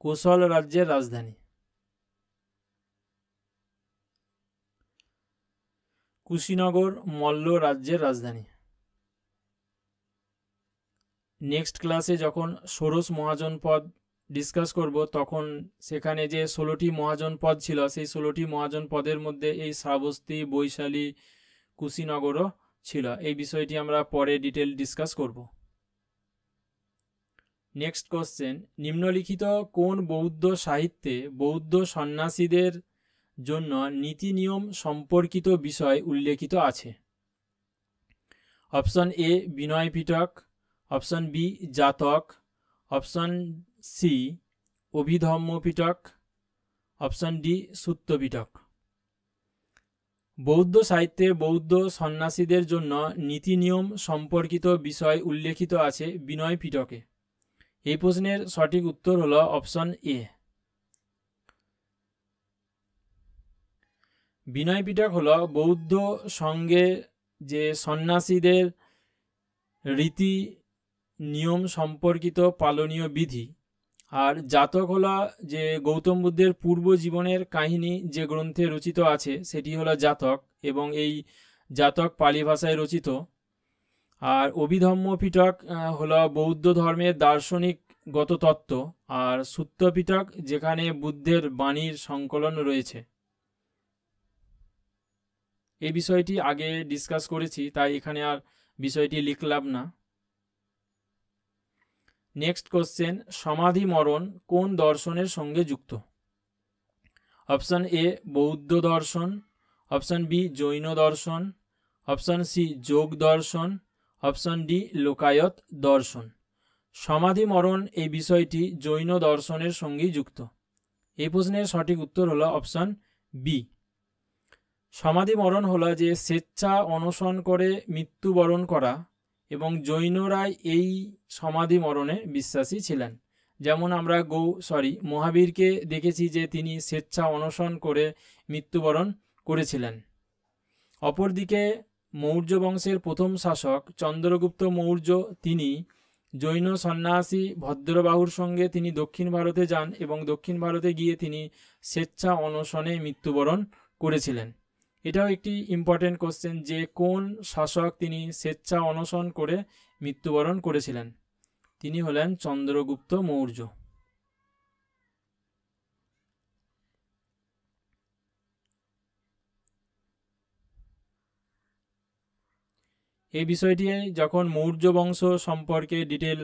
কোশল রাজ্যের রাজধানী। কুশীনগর মল্ল রাজ্যের রাজধানী। নেক্সট ক্লাসে যখন ষোড়শ মহাজন পদ ডিসকাস করব, তখন সেখানে যে 16টি মহাজন পদ ছিল, সেই 16টি মহাজন পদের মধ্যে এই শ্রাবস্তী, বৈশালী, কুশীনগরও ছিল। এই বিষয়টি আমরা পরে ডিটেল ডিসকাস করব। নেক্সট কোশ্চেন, নিম্নলিখিত কোন বৌদ্ধ সাহিত্যে বৌদ্ধ সন্ন্যাসীদের জন্য নীতি নিয়ম সম্পর্কিত বিষয় উল্লেখিত আছে? Option A Vinaya Pitaka, option B Jataka, option C Abhidhamma Pitaka, option D Sutta Pitaka. বৌদ্ধ সাহিত্যে বৌদ্ধ সন্ন্যাসীদের জন্য নীতি নিয়ম সম্পর্কিত বিষয় উল্লেখিত আছে বিনয় পিটকে। এই প্রশ্নের সঠিক উত্তর হল অপশন এ। বিনয় পিটক হল বৌদ্ধ সঙ্গে যে সন্ন্যাসীদের রীতি নিয়ম সম্পর্কিত পালনীয় বিধি, আর জাতক হল যে গৌতম বুদ্ধের পূর্ব জীবনের কাহিনী যে গ্রন্থে রচিত আছে সেটি হলো জাতক, এবং এই জাতক পালি ভাষায় রচিত। আর অভিধম্ম পিটক হল বৌদ্ধ ধর্মের দার্শনিকগত তত্ত্ব, আর সুত্ত পিটক যেখানে বুদ্ধের বাণীর সংকলন রয়েছে। এই বিষয়টি আগে ডিসকাস করেছি, তাই এখানে আর বিষয়টি লিখলাম না। নেক্সট কোশ্চেন, সমাধি মরণ কোন দর্শনের সঙ্গে যুক্ত? অপশন এ বৌদ্ধ দর্শন, অপশন বি জৈন দর্শন, অপশন সি যোগ দর্শন, অপশন ডি লোকায়ত দর্শন। সমাধি মরণ এই বিষয়টি জৈন দর্শনের সঙ্গেই যুক্ত। এই প্রশ্নের সঠিক উত্তর হলো অপশন বি। সমাধি মরণ হলো যে স্বেচ্ছা অনশন করে মৃত্যুবরণ করা, এবং জৈনরাই এই সমাধি মরণে বিশ্বাসী ছিলেন। যেমন আমরা মহাবীরকে দেখেছি যে তিনি স্বেচ্ছা অনশন করে মৃত্যুবরণ করেছিলেন। অপরদিকে মৌর্য বংশের প্রথম শাসক চন্দ্রগুপ্ত মৌর্য তিনি জৈন সন্ন্যাসী ভদ্রবাহুর সঙ্গে তিনি দক্ষিণ ভারতে যান, এবং দক্ষিণ ভারতে গিয়ে তিনি স্বেচ্ছা অনশনে মৃত্যুবরণ করেছিলেন। এটাও একটি ইম্পর্টেন্ট কোশ্চেন যে কোন শাসক তিনি স্বেচ্ছা অনশন করে মৃত্যুবরণ করেছিলেন? তিনি হলেন চন্দ্রগুপ্ত মৌর্য। এই বিষয়টি যখন মৌর্য বংশ সম্পর্কে ডিটেল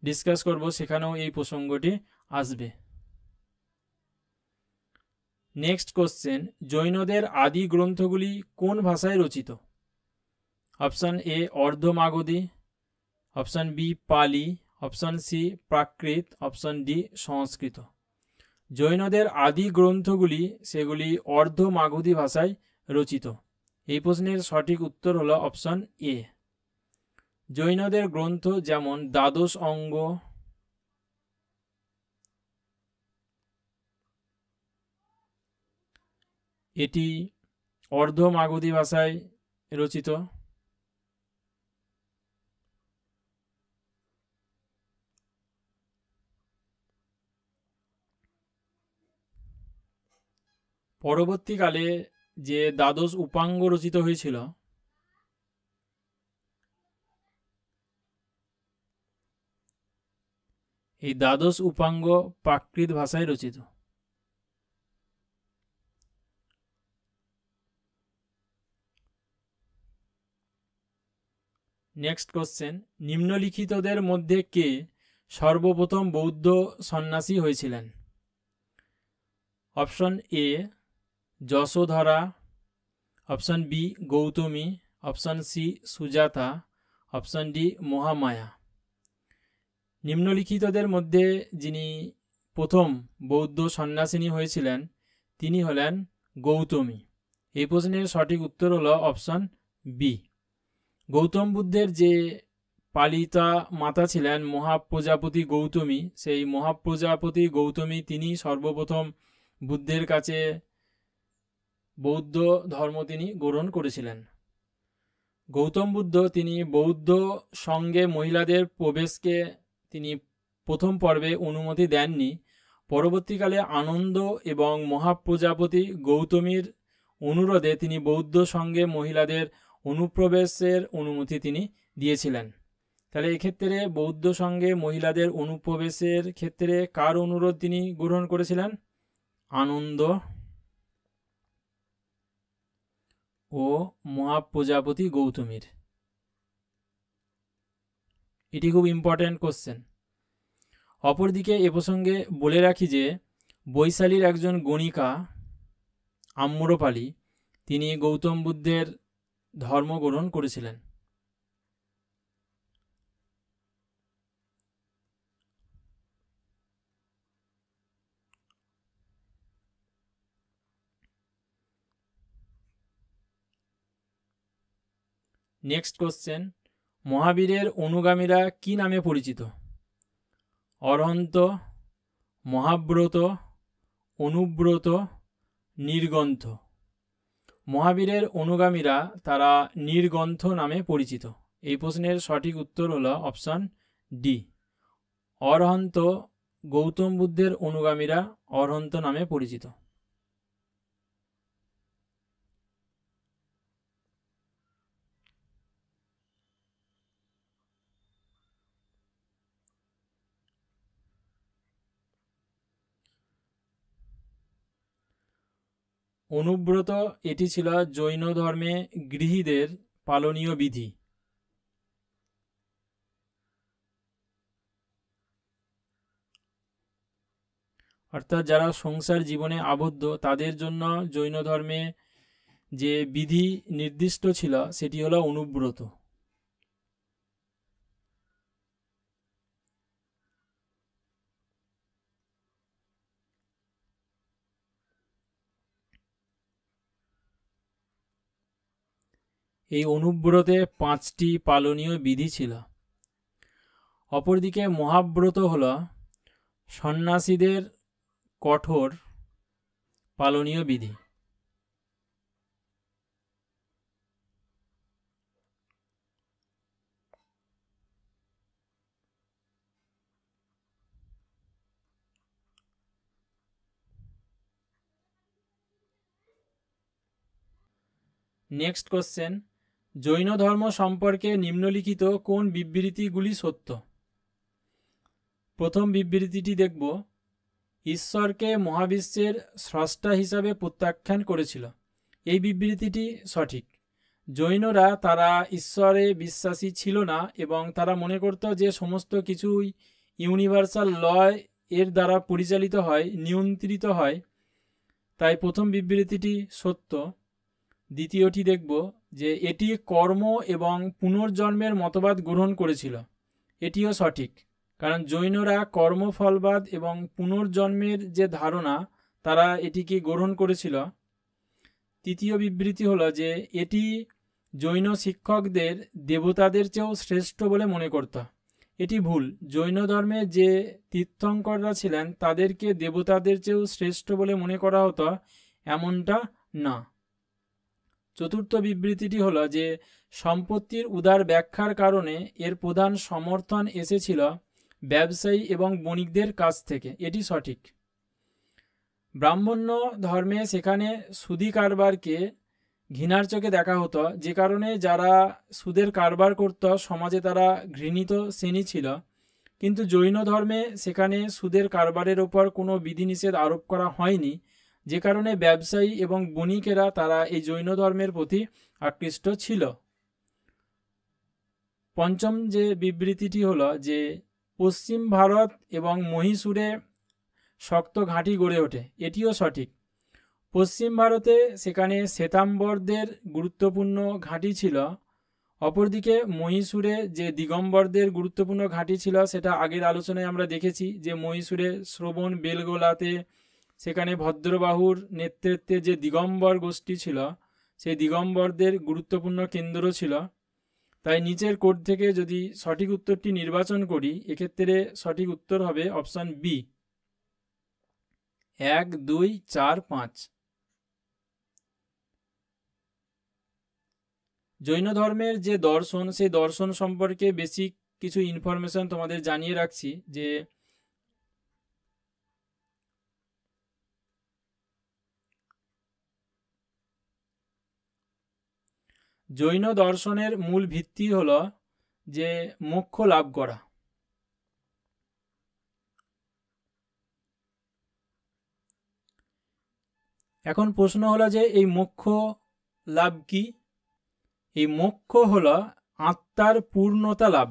ডিসকাস করব, সেখানেও এই প্রসঙ্গটি আসবে। নেক্সট কোশ্চেন, জৈনদের আদি গ্রন্থগুলি কোন ভাষায় রচিত? Option A Ardhamagadhi, option B পালি, অপশন সি প্রাকৃত, অপশন ডি সংস্কৃত। জৈনদের আদি গ্রন্থগুলি সেগুলি অর্ধমাগধী ভাষায় রচিত। এই প্রশ্নের সঠিক উত্তর হলো অপশন এ। জৈনদের গ্রন্থ যেমন দ্বাদশ অঙ্গ, এটি অর্ধ মাগধী ভাষায় রচিত। পরবর্তীকালে যে দ্বাদশ উপাঙ্গ রচিত হয়েছিল, এই দ্বাদশ উপাঙ্গ প্রাকৃত ভাষায় রচিত। নেক্সট কোশ্চেন, নিম্নলিখিতদের মধ্যে কে সর্বপ্রথম বৌদ্ধ সন্ন্যাসী হয়েছিলেন? Option A Yashodhara, option B Gautami, option C Sujata, option D Mahamaya. নিম্নলিখিতদের মধ্যে যিনি প্রথম বৌদ্ধ সন্ন্যাসিনী হয়েছিলেন তিনি হলেন গৌতমী। এই প্রশ্নের সঠিক উত্তর হলো অপশন বি। গৌতম বুদ্ধের যে পালিতা মাতা ছিলেন মহাপ্রজাপতি গৌতমী, সেই মহাপ্রজাপতি গৌতমী তিনি সর্বপ্রথম বুদ্ধের কাছে বৌদ্ধ ধর্ম তিনি গ্রহণ করেছিলেন। গৌতম বুদ্ধ তিনি বৌদ্ধ সঙ্গে মহিলাদের প্রবেশকে তিনি প্রথম পর্বে অনুমতি দেননি। পরবর্তীকালে আনন্দ এবং মহাপ্রজাপতি গৌতমীর অনুরোধে তিনি বৌদ্ধ সঙ্গে মহিলাদের অনুপ্রবেশের অনুমতি তিনি দিয়েছিলেন। তাহলে এক্ষেত্রে বৌদ্ধ সঙ্গে মহিলাদের অনুপ্রবেশের ক্ষেত্রে কার অনুরোধ তিনি গ্রহণ করেছিলেন? আনন্দ ও মহাপ্রজাপতি গৌতমীর। এটি খুব ইম্পর্ট্যান্ট কোশ্চেন। অপরদিকে এ প্রসঙ্গে বলে রাখি যে বৈশালীর একজন গণিকা আম্রপালি তিনি গৌতম বুদ্ধের ধর্ম গ্রহণ করেছিলেন। নেক্সট কোশ্চেন, মহাবীরের অনুগামীরা কি নামে পরিচিত? অরহন্ত, মহাব্রত, অনুব্রত, নির্গ্রন্থ। মহাবীরের অনুগামীরা তারা নির্গ্রন্থ নামে পরিচিত। এই প্রশ্নের সঠিক উত্তর হলো অপশন ডি। অরহন্ত, গৌতম বুদ্ধের অনুগামীরা অরহন্ত নামে পরিচিত। অনুব্রত এটি ছিল জৈন ধর্মে গৃহীদের পালনীয় বিধি। অর্থাৎ যারা সংসার জীবনে আবদ্ধ তাদের জন্য জৈন ধর্মে যে বিধি নির্দিষ্ট ছিল সেটি হলো অনুব্রত। এই অনুব্রতে 5টি পালনীয় বিধি ছিল। অপরদিকে মহাব্রত হল সন্ন্যাসীদের কঠোর পালনীয় বিধি। নেক্সট কোশ্চেন, জৈন ধর্ম সম্পর্কে নিম্নলিখিত কোন বিবৃতিগুলি সত্য? প্রথম বিবৃতিটি দেখব, ঈশ্বরকে মহাবিশ্বের স্রষ্টা হিসাবে প্রত্যাখ্যান করেছিল। এই বিবৃতিটি সঠিক। জৈনরা তারা ঈশ্বরে বিশ্বাসী ছিল না এবং তারা মনে করত যে সমস্ত কিছুই ইউনিভার্সাল ল এর দ্বারা পরিচালিত হয়, নিয়ন্ত্রিত হয়। তাই প্রথম বিবৃতিটি সত্য। দ্বিতীয়টি দেখব যে এটি কর্ম এবং পুনর্জন্মের মতবাদ গ্রহণ করেছিল। এটিও সঠিক, কারণ জৈনরা কর্মফলবাদ এবং পুনর্জন্মের যে ধারণা তারা এটিকে গ্রহণ করেছিল। তৃতীয় বিবৃতি হলো যে এটি জৈন শিক্ষকদের দেবতাদের চেয়েও শ্রেষ্ঠ বলে মনে করত। এটি ভুল। জৈন ধর্মে যে তীর্থঙ্কররা ছিলেন তাদেরকে দেবতাদের চেয়েও শ্রেষ্ঠ বলে মনে করা হতো এমনটা না। চতুর্থ বিবৃতিটি হলো যে সম্পত্তির উদার ব্যাখ্যার কারণে এর প্রধান সমর্থন এসেছিল ব্যবসায়ী এবং বণিকদের কাছ থেকে, এটি সঠিক। ব্রাহ্মণ্য ধর্মে সেখানে সুদি কারবারকে ঘৃণার চোখে দেখা হতো, যে কারণে যারা সুদের কারবার করত সমাজে তারা ঘৃণিত শ্রেণী ছিল। কিন্তু জৈন ধর্মে সেখানে সুদের কারবারের ওপর কোনো বিধিনিষেধ আরোপ করা হয়নি, যে কারণে ব্যবসায়ী এবং বণিকেরা তারা এই জৈন ধর্মের প্রতি আকৃষ্ট ছিল। পঞ্চম যে বিবৃতিটি হলো যে পশ্চিম ভারত এবং মহীশূরে শক্ত ঘাঁটি গড়ে ওঠে, এটিও সঠিক। পশ্চিম ভারতে সেখানে শ্বেতাম্বরদের গুরুত্বপূর্ণ ঘাঁটি ছিল। অপরদিকে মহীশূরে যে দিগম্বরদের গুরুত্বপূর্ণ ঘাঁটি ছিল সেটা আগের আলোচনায় আমরা দেখেছি যে মহীশূরে শ্রবণ বেলগোলাতে সেখানে ভদ্রবাহুর নেতৃত্বে যে দিগম্বর গোষ্ঠী ছিল সেই দিগম্বরদের গুরুত্বপূর্ণ কেন্দ্র ছিল। তাই নিচের কোড থেকে যদি সঠিক উত্তরটি নির্বাচন করি, এক্ষেত্রে সঠিক উত্তর হবে অপশন বি, 1, 2, 4, 5। জৈন ধর্মের যে দর্শন, সেই দর্শন সম্পর্কে বেসিক কিছু ইনফরমেশন তোমাদের জানিয়ে রাখছি যে জৈন দর্শনের মূল ভিত্তি হলো যে মোক্ষ লাভ করা। এখন প্রশ্ন হলো যে এই মোক্ষ লাভ কি? এই মোক্ষ হলো আত্মার পূর্ণতা লাভ,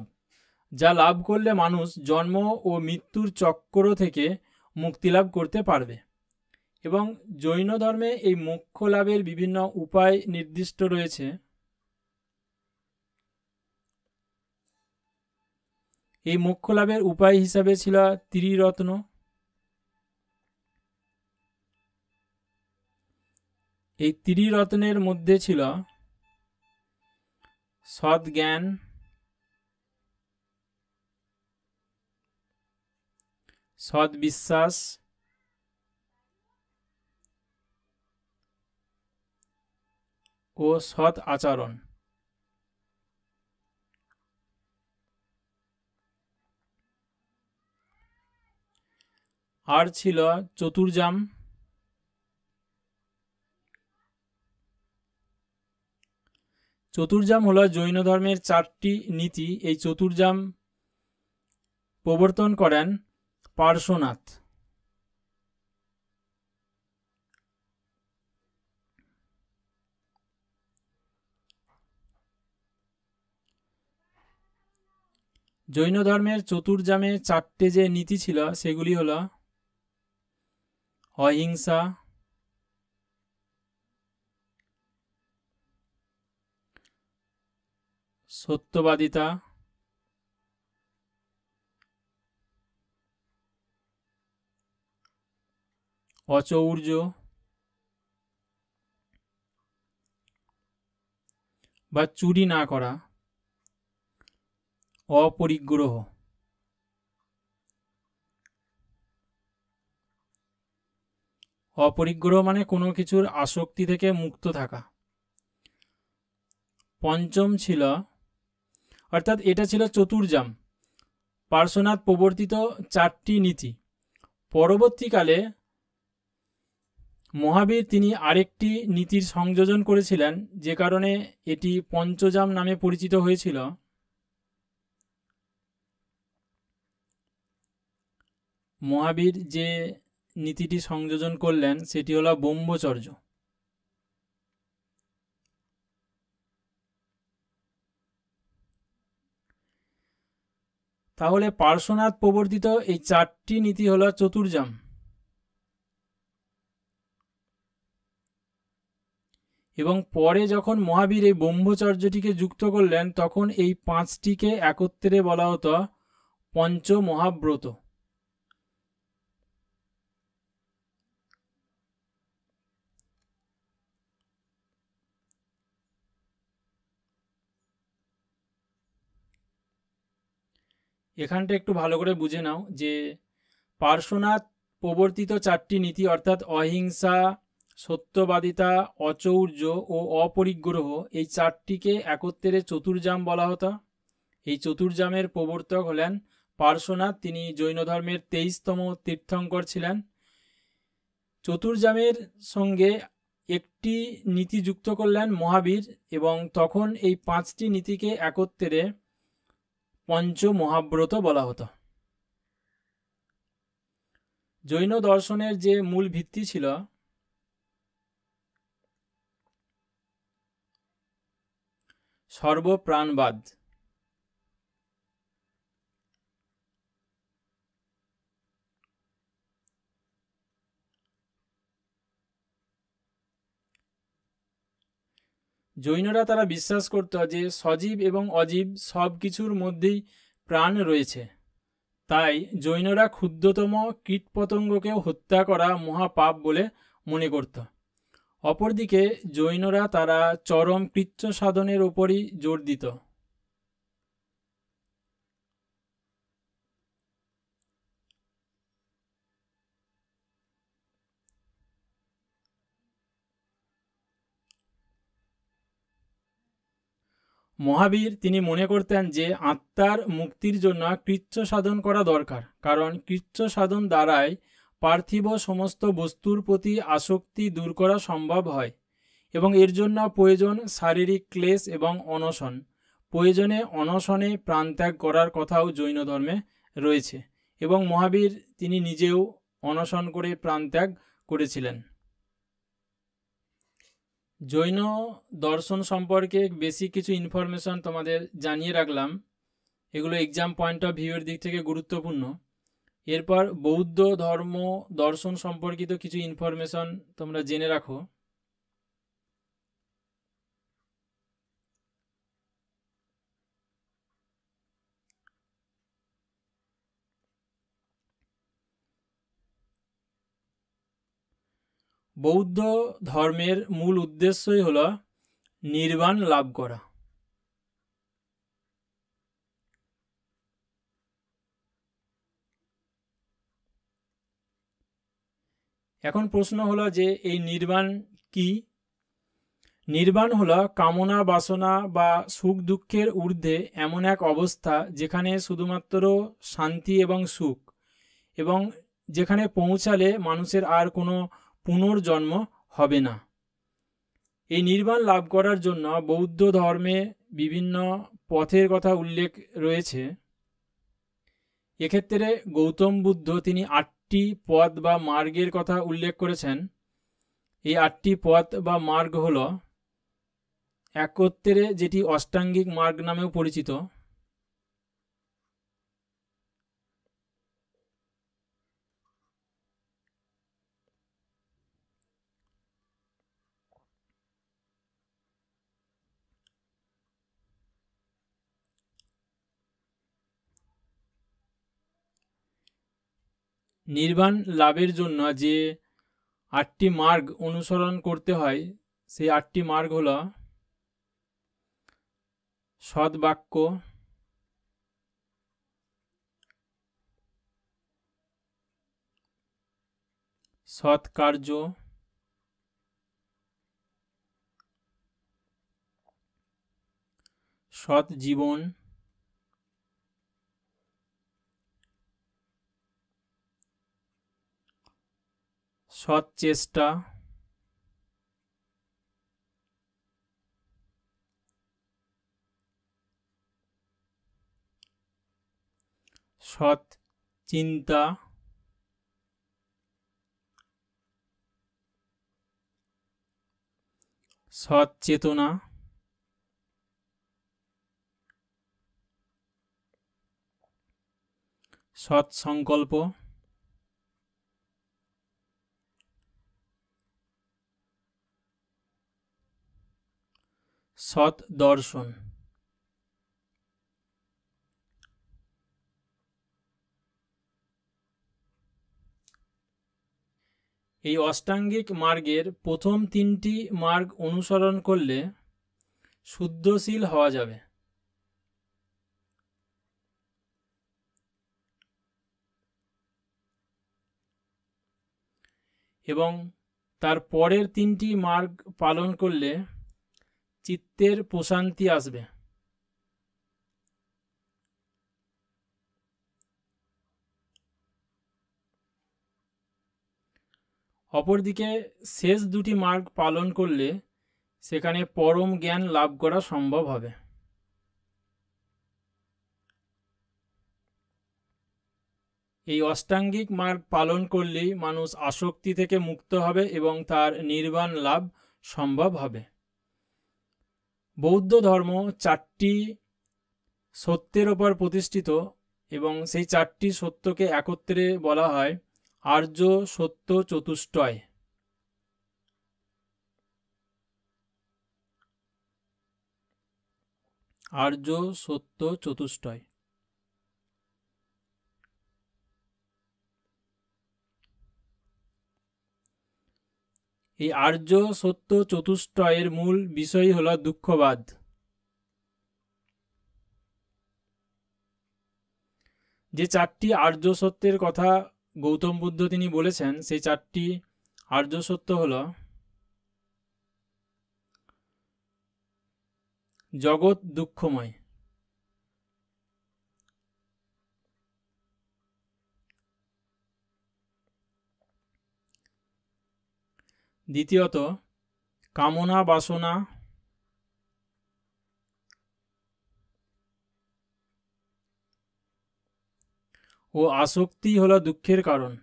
যা লাভ করলে মানুষ জন্ম ও মৃত্যুর চক্র থেকে মুক্তি লাভ করতে পারবে। এবং জৈন ধর্মে এই মোক্ষ লাভের বিভিন্ন উপায় নির্দিষ্ট রয়েছে। এই মোক্ষ লাভের উপায় হিসাবে ছিল ত্রিরত্ন। এই ত্রিরত্নের মধ্যে ছিল সৎ জ্ঞান, সৎ বিশ্বাস, ও সৎ আচরণ। আর ছিল চতুর্জাম। চতুর্জাম হলো জৈন ধর্মের 4টি নীতি। এই চতুর্জাম প্রবর্তন করেন পার্শ্বনাথ। জৈন ধর্মের চতুর্জামে 4টে যে নীতি ছিল সেগুলি হলো অহিংসা, সত্যবাদিতা, অচৌর্য, বা চুরি না করা, অপরিগ্রহ। অপরিগ্রহ মানে কোনো কিছুর আসক্তি থেকে মুক্ত থাকা। পঞ্চম ছিল, অর্থাৎ এটা ছিল চতুর্জাম, পার্শ্বনাথ প্রবর্তিত 4টি নীতি। পরবর্তীকালে মহাবীর তিনি আরেকটি নীতির সংযোজন করেছিলেন, যে কারণে এটি পঞ্চজাম নামে পরিচিত হয়েছিল। মহাবীর যে নীতিটি সংযোজন করলেন সেটি হলো ব্রহ্মচর্য। তাহলে পার্শ্বনাথ প্রবর্তিত এই 4টি নীতি হলো চতুর্জাম। এবং পরে যখন মহাবীর এই ব্রহ্মচর্যটিকে যুক্ত করলেন তখন এই 5টিকে একত্রে বলা হতো পঞ্চমহাব্রত। এখানটা একটু ভালো করে বুঝে নাও যে পার্শ্বনাথ প্রবর্তিত 4টি নীতি অর্থাৎ অহিংসা, সত্যবাদিতা, অচৌর্য ও অপরিগ্রহ এই চারটিকে একত্রে চতুর্জাম বলা হতো। এই চতুর্জামের প্রবর্তক হলেন পার্শ্বনাথ, তিনি জৈন ধর্মের 23তম তীর্থঙ্কর ছিলেন। চতুর্জামের সঙ্গে একটি নীতি যুক্ত করলেন মহাবীর, এবং তখন এই 5টি নীতিকে একত্রে পঞ্চমহাব্রত বলা হতো। জৈন দর্শনের যে মূল ভিত্তি ছিল সর্বপ্রাণবাদ। জৈনরা তারা বিশ্বাস করত যে সজীব এবং অজীব সব কিছুর মধ্যেই প্রাণ রয়েছে। তাই জৈনরা ক্ষুদ্রতম কীটপতঙ্গকেও হত্যা করা মহাপাপ বলে মনে করত। অপরদিকে জৈনরা তারা চরম কৃচ্ছ সাধনের ওপরই জোর দিত। মহাবীর তিনি মনে করতেন যে আত্মার মুক্তির জন্য কৃচ্ছ সাধন করা দরকার, কারণ কৃচ্ছ সাধন দ্বারাই পার্থিব সমস্ত বস্তুর প্রতি আসক্তি দূর করা সম্ভব হয়, এবং এর জন্য প্রয়োজন শারীরিক ক্লেশ এবং অনশন। প্রয়োজনে অনশনে প্রাণত্যাগ করার কথাও জৈন ধর্মে রয়েছে, এবং মহাবীর তিনি নিজেও অনশন করে প্রাণত্যাগ করেছিলেন। জৈন দর্শন সম্পর্কে বেশি কিছু ইনফরমেশন তোমাদের জানিয়ে রাখলাম, এগুলো এক্সাম পয়েন্ট অফ ভিউয়ের দিক থেকে গুরুত্বপূর্ণ। এরপর বৌদ্ধ ধর্ম দর্শন সম্পর্কিত কিছু ইনফরমেশন তোমরা জেনে রাখো। বৌদ্ধ ধর্মের মূল উদ্দেশ্যই হল নির্বাণ লাভ করা। এখন প্রশ্ন হলো যে এই নির্বাণ কি? নির্বাণ হলো কামনা বাসনা বা সুখ দুঃখের ঊর্ধ্বে এমন এক অবস্থা যেখানে শুধুমাত্র শান্তি এবং সুখ, এবং যেখানে পৌঁছালে মানুষের আর কোনো পুনর্জন্ম হবে না। এই নির্বাণ লাভ করার জন্য বৌদ্ধ ধর্মে বিভিন্ন পথের কথা উল্লেখ রয়েছে। এক্ষেত্রে গৌতম বুদ্ধ তিনি 8টি পথ বা মার্গের কথা উল্লেখ করেছেন। এই 8টি পথ বা মার্গ হল একত্রে যেটি অষ্টাঙ্গিক মার্গ নামেও পরিচিত। নির্বাণ লাভের জন্য যে 8টি মার্গ অনুসরণ করতে হয়, সেই 8টি মার্গ হল সদ্বাক্য, সৎকার্য, সৎ জীবন, সৎ চেষ্টা, সৎ চিন্তা, সৎ চেতনা, সৎ সংকল্প, সৎ দর্শন। এই অষ্টাঙ্গিক মার্গের প্রথম 3টি মার্গ অনুসরণ করলে শুদ্ধশীল হওয়া যাবে, এবং তার পরের 3টি মার্গ পালন করলে চিত্তের প্রশান্তি আসবে। অপরদিকে শেষ 2টি মার্গ পালন করলে সেখানে পরম জ্ঞান লাভ করা সম্ভব হবে। এই অষ্টাঙ্গিক মার্গ পালন করলেই মানুষ আসক্তি থেকে মুক্ত হবে এবং তার নির্বাণ লাভ সম্ভব হবে। বৌদ্ধ ধর্ম 4টি সত্যের ওপর প্রতিষ্ঠিত এবং সেই 4টি সত্যকে একত্রে বলা হয় আর্য সত্য চতুষ্টয়। আর্য সত্য চতুষ্টয়। এই আর্য সত্য চতুষ্টয়ের মূল বিষয় হল দুঃখবাদ। যে 4টি আর্য সত্যের কথা গৌতম বুদ্ধ তিনি বলেছেন, সেই 4টি আর্য সত্য হল জগৎ দুঃখময়, দ্বিতীয়ত কামনা বাসনা ও আসক্তি হল দুঃখের কারণ।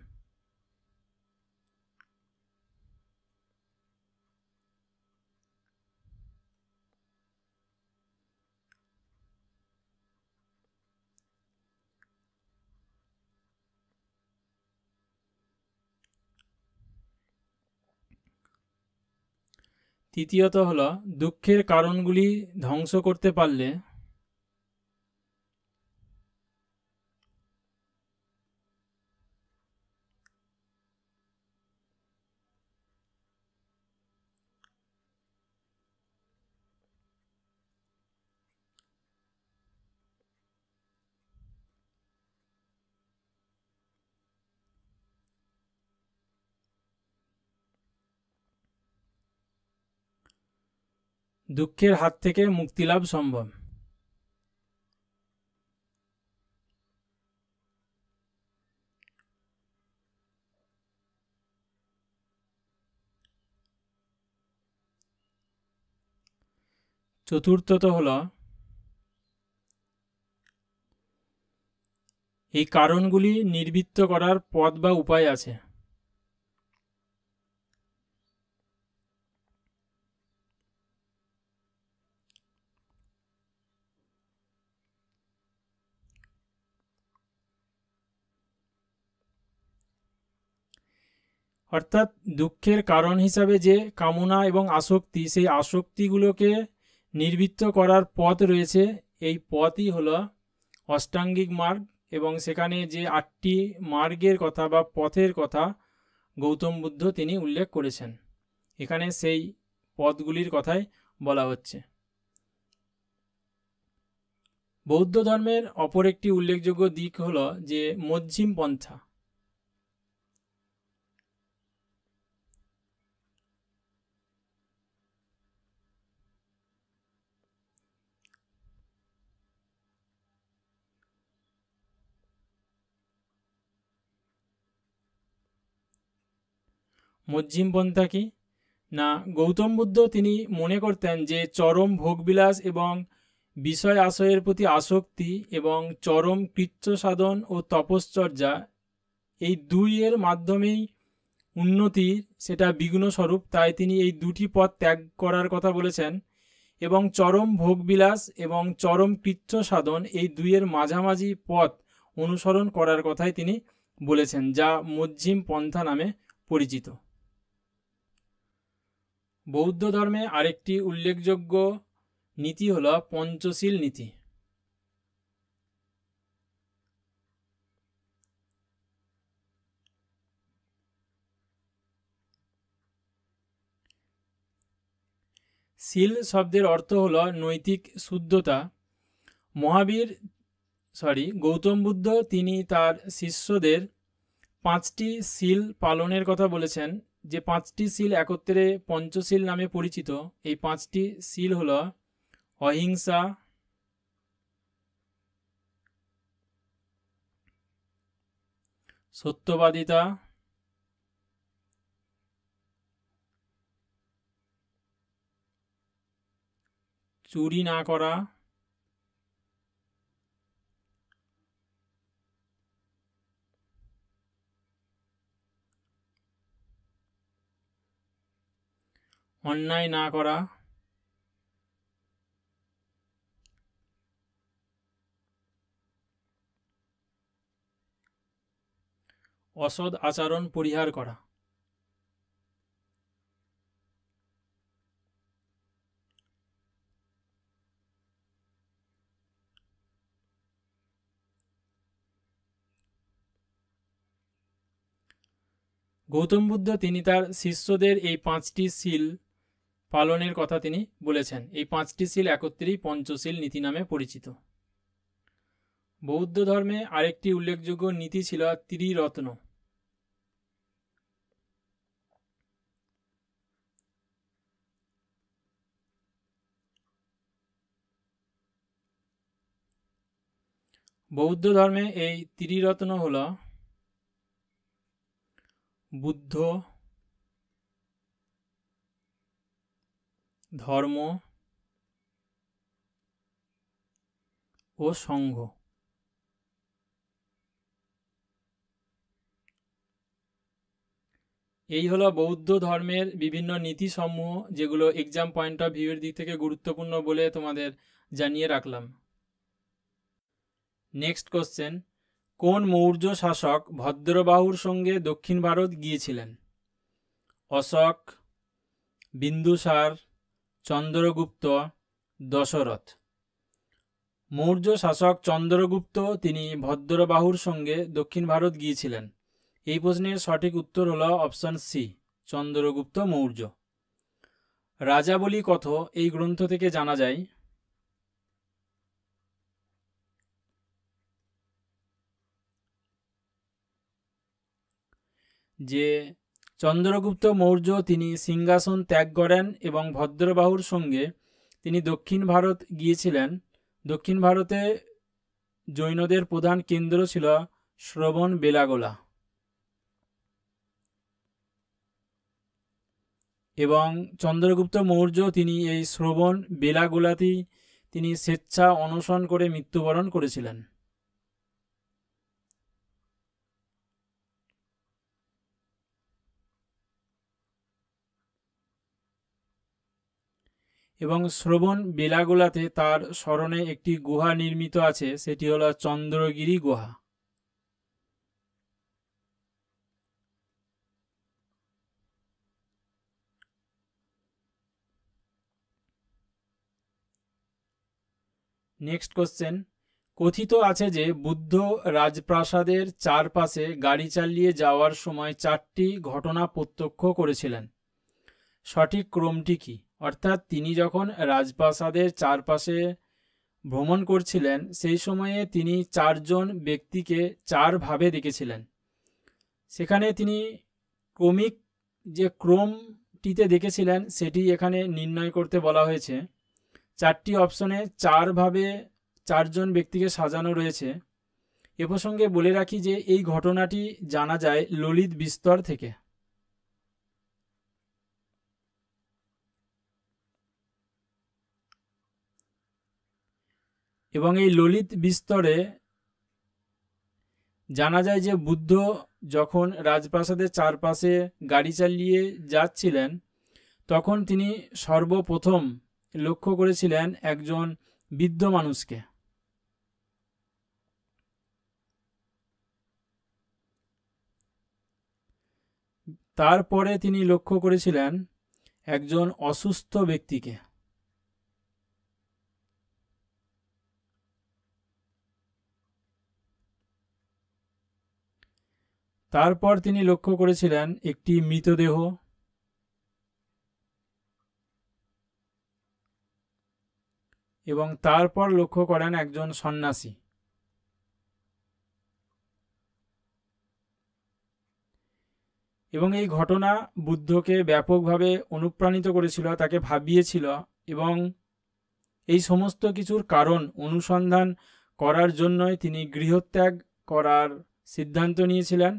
তৃতীয়ত হল দুঃখের কারণগুলি ধ্বংস করতে পারলে দুঃখের হাত থেকে মুক্তিলাভ সম্ভব। চতুর্থত হল এই কারণগুলি নির্বৃত্ত করার পথ বা উপায় আছে। অর্থাৎ দুঃখের কারণ হিসাবে যে কামনা এবং আসক্তি, সেই আসক্তিগুলোকে নির্বৃত্ত করার পথ রয়েছে। এই পথই হলো অষ্টাঙ্গিক মার্গ এবং সেখানে যে 8টি মার্গের কথা বা পথের কথা গৌতম বুদ্ধ তিনি উল্লেখ করেছেন, এখানে সেই পথগুলির কথাই বলা হচ্ছে। বৌদ্ধ ধর্মের অপর একটি উল্লেখযোগ্য দিক হলো যে মধ্যম পন্থা। মধ্যম পন্থা কি না, গৌতম বুদ্ধ তিনি মনে করতেন যে চরম ভোগবিলাস এবং বিষয় আশয়ের প্রতি আসক্তি এবং চরম কৃচ্ছ সাধন ও তপশ্চর্যা, এই দুইয়ের মাধ্যমেই উন্নতির সেটা বিঘ্নস্বরূপ। তাই তিনি এই 2টি পথ ত্যাগ করার কথা বলেছেন এবং চরম ভোগবিলাস এবং চরম কৃচ্ছ সাধন, এই দুইয়ের মাঝামাঝি পথ অনুসরণ করার কথাই তিনি বলেছেন, যা মধ্যম পন্থা নামে পরিচিত। বৌদ্ধ ধর্মে আরেকটি উল্লেখযোগ্য নীতি হল পঞ্চশীল নীতি। শীল শব্দের অর্থ হল নৈতিক শুদ্ধতা। গৌতম বুদ্ধ তিনি তার শিষ্যদের 5টি শীল পালনের কথা বলেছেন যে 5টি সিল একত্রে পঞ্চশীল নামে পরিচিত, এই 5টি সিল হল অহিংসা, সত্যবাদিতা, চুরি না করা, অন্যায় না করা, অসৎ আচরণ পরিহার করা। গৌতম বুদ্ধ তিনি তার শিষ্যদের এই 5টি সিল পালনের কথা তিনি বলেছেন। এই 5টি সিল একত্রেই পঞ্চশীল নীতি নামে পরিচিত। বৌদ্ধ ধর্মে আরেকটি উল্লেখযোগ্য নীতি ছিল ত্রিরত্ন। বৌদ্ধ ধর্মে এই ত্রিরত্ন হল বুদ্ধ, ধর্ম ও সংঘ। এই হলো বৌদ্ধ ধর্মের বিভিন্ন নীতিসমূহ, যেগুলো এক্সাম পয়েন্ট অফ ভিউয়ের দিক থেকে গুরুত্বপূর্ণ বলে তোমাদের জানিয়ে রাখলাম। নেক্সট কোশ্চেন, কোন মৌর্য শাসক ভদ্রবাহুর সঙ্গে দক্ষিণ ভারত গিয়েছিলেন? অশোক, বিন্দুসার, চন্দ্রগুপ্ত, দশরথ। মৌর্য শাসক চন্দ্রগুপ্ত তিনি ভদ্রবাহুর সঙ্গে দক্ষিণ ভারত গিয়েছিলেন। এই প্রশ্নের সঠিক উত্তর হল অপশন সি, চন্দ্রগুপ্ত মৌর্য। রাজাবলী কথ এই গ্রন্থ থেকে জানা যায় যে চন্দ্রগুপ্ত মৌর্য তিনি সিংহাসন ত্যাগ করেন এবং ভদ্রবাহুর সঙ্গে তিনি দক্ষিণ ভারত গিয়েছিলেন। দক্ষিণ ভারতে জৈনদের প্রধান কেন্দ্র ছিল শ্রবণ বেলাগোলা, এবং চন্দ্রগুপ্ত মৌর্য তিনি এই শ্রবণ বেলাগোলাতেই তিনি স্বেচ্ছা অনশন করে মৃত্যুবরণ করেছিলেন। এবং শ্রবণ বেলাগোলাতে তার স্মরণে একটি গুহা নির্মিত আছে, সেটি হলো চন্দ্রগিরি গুহা। নেক্সট কোশ্চেন, কথিত আছে যে বুদ্ধ রাজপ্রাসাদের চারপাশে গাড়ি চালিয়ে যাওয়ার সময় 4টি ঘটনা প্রত্যক্ষ করেছিলেন। সঠিক ক্রমটি কি? অর্থাৎ তিনি যখন রাজপ্রাসাদের চারপাশে ভ্রমণ করছিলেন সেই সময়ে তিনি 4জন ব্যক্তিকে 4 ভাবে দেখেছিলেন। সেখানে তিনি ক্রমিক যে ক্রমটিতে দেখেছিলেন সেটি এখানে নির্ণয় করতে বলা হয়েছে। 4টি অপশনে 4 ভাবে 4জন ব্যক্তিকে সাজানো রয়েছে। এ প্রসঙ্গে বলে রাখি যে এই ঘটনাটি জানা যায় ললিত বিস্তর থেকে। এবং এই ললিত বিস্তরে জানা যায় যে বুদ্ধ যখন রাজপ্রাসাদের চারপাশে গাড়ি চালিয়ে যাচ্ছিলেন তখন তিনি সর্বপ্রথম লক্ষ্য করেছিলেন একজন বৃদ্ধ মানুষকে। তারপরে তিনি লক্ষ্য করেছিলেন একজন অসুস্থ ব্যক্তিকে। তারপর তিনি লক্ষ্য করেছিলেন একটি মৃতদেহ, এবং তারপর লক্ষ্য করেন একজন সন্ন্যাসী। এবং এই ঘটনা বুদ্ধকে ব্যাপকভাবে অনুপ্রাণিত করেছিল, তাকে ভাবিয়েছিল এবং এই সমস্ত কিছুর কারণ অনুসন্ধান করার জন্যই তিনি গৃহত্যাগ করার সিদ্ধান্ত নিয়েছিলেন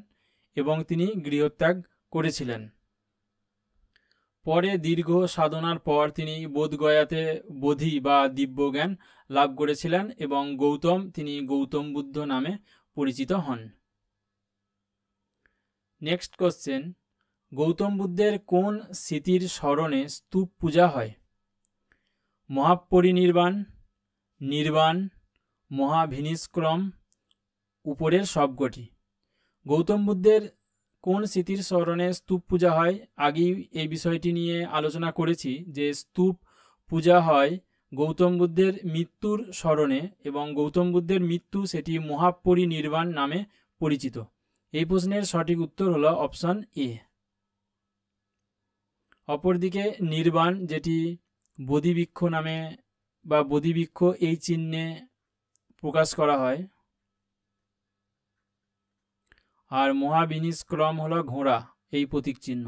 এবং তিনি গৃহত্যাগ করেছিলেন। পরে দীর্ঘ সাধনার পর তিনি বোধগয়াতে বোধি বা দিব্যজ্ঞান লাভ করেছিলেন এবং তিনি গৌতম বুদ্ধ নামে পরিচিত হন। নেক্সট কোশ্চেন, গৌতম বুদ্ধের কোন স্মৃতির স্মরণে স্তূপ পূজা হয়? মহাপরিনির্বাণ, নির্বাণ, মহাভিনিষ্ক্রম, উপরের সবকটি। গৌতম বুদ্ধের কোন স্মৃতির স্মরণে স্তূপ পূজা হয়? আগেই এই বিষয়টি নিয়ে আলোচনা করেছি যে স্তূপ পূজা হয় গৌতম বুদ্ধের মৃত্যুর স্মরণে এবং গৌতম বুদ্ধের মৃত্যু সেটি মহাপরিনির্বাণ নামে পরিচিত। এই প্রশ্নের সঠিক উত্তর হলো অপশন এ। অপরদিকে নির্বাণ, যেটি বোধিবৃক্ষ নামে বা বোধিবৃক্ষ এই চিহ্নে প্রকাশ করা হয়, আর মহাবিনিষ্ক্রম হলো ঘোড়া এই প্রতীক চিহ্ন।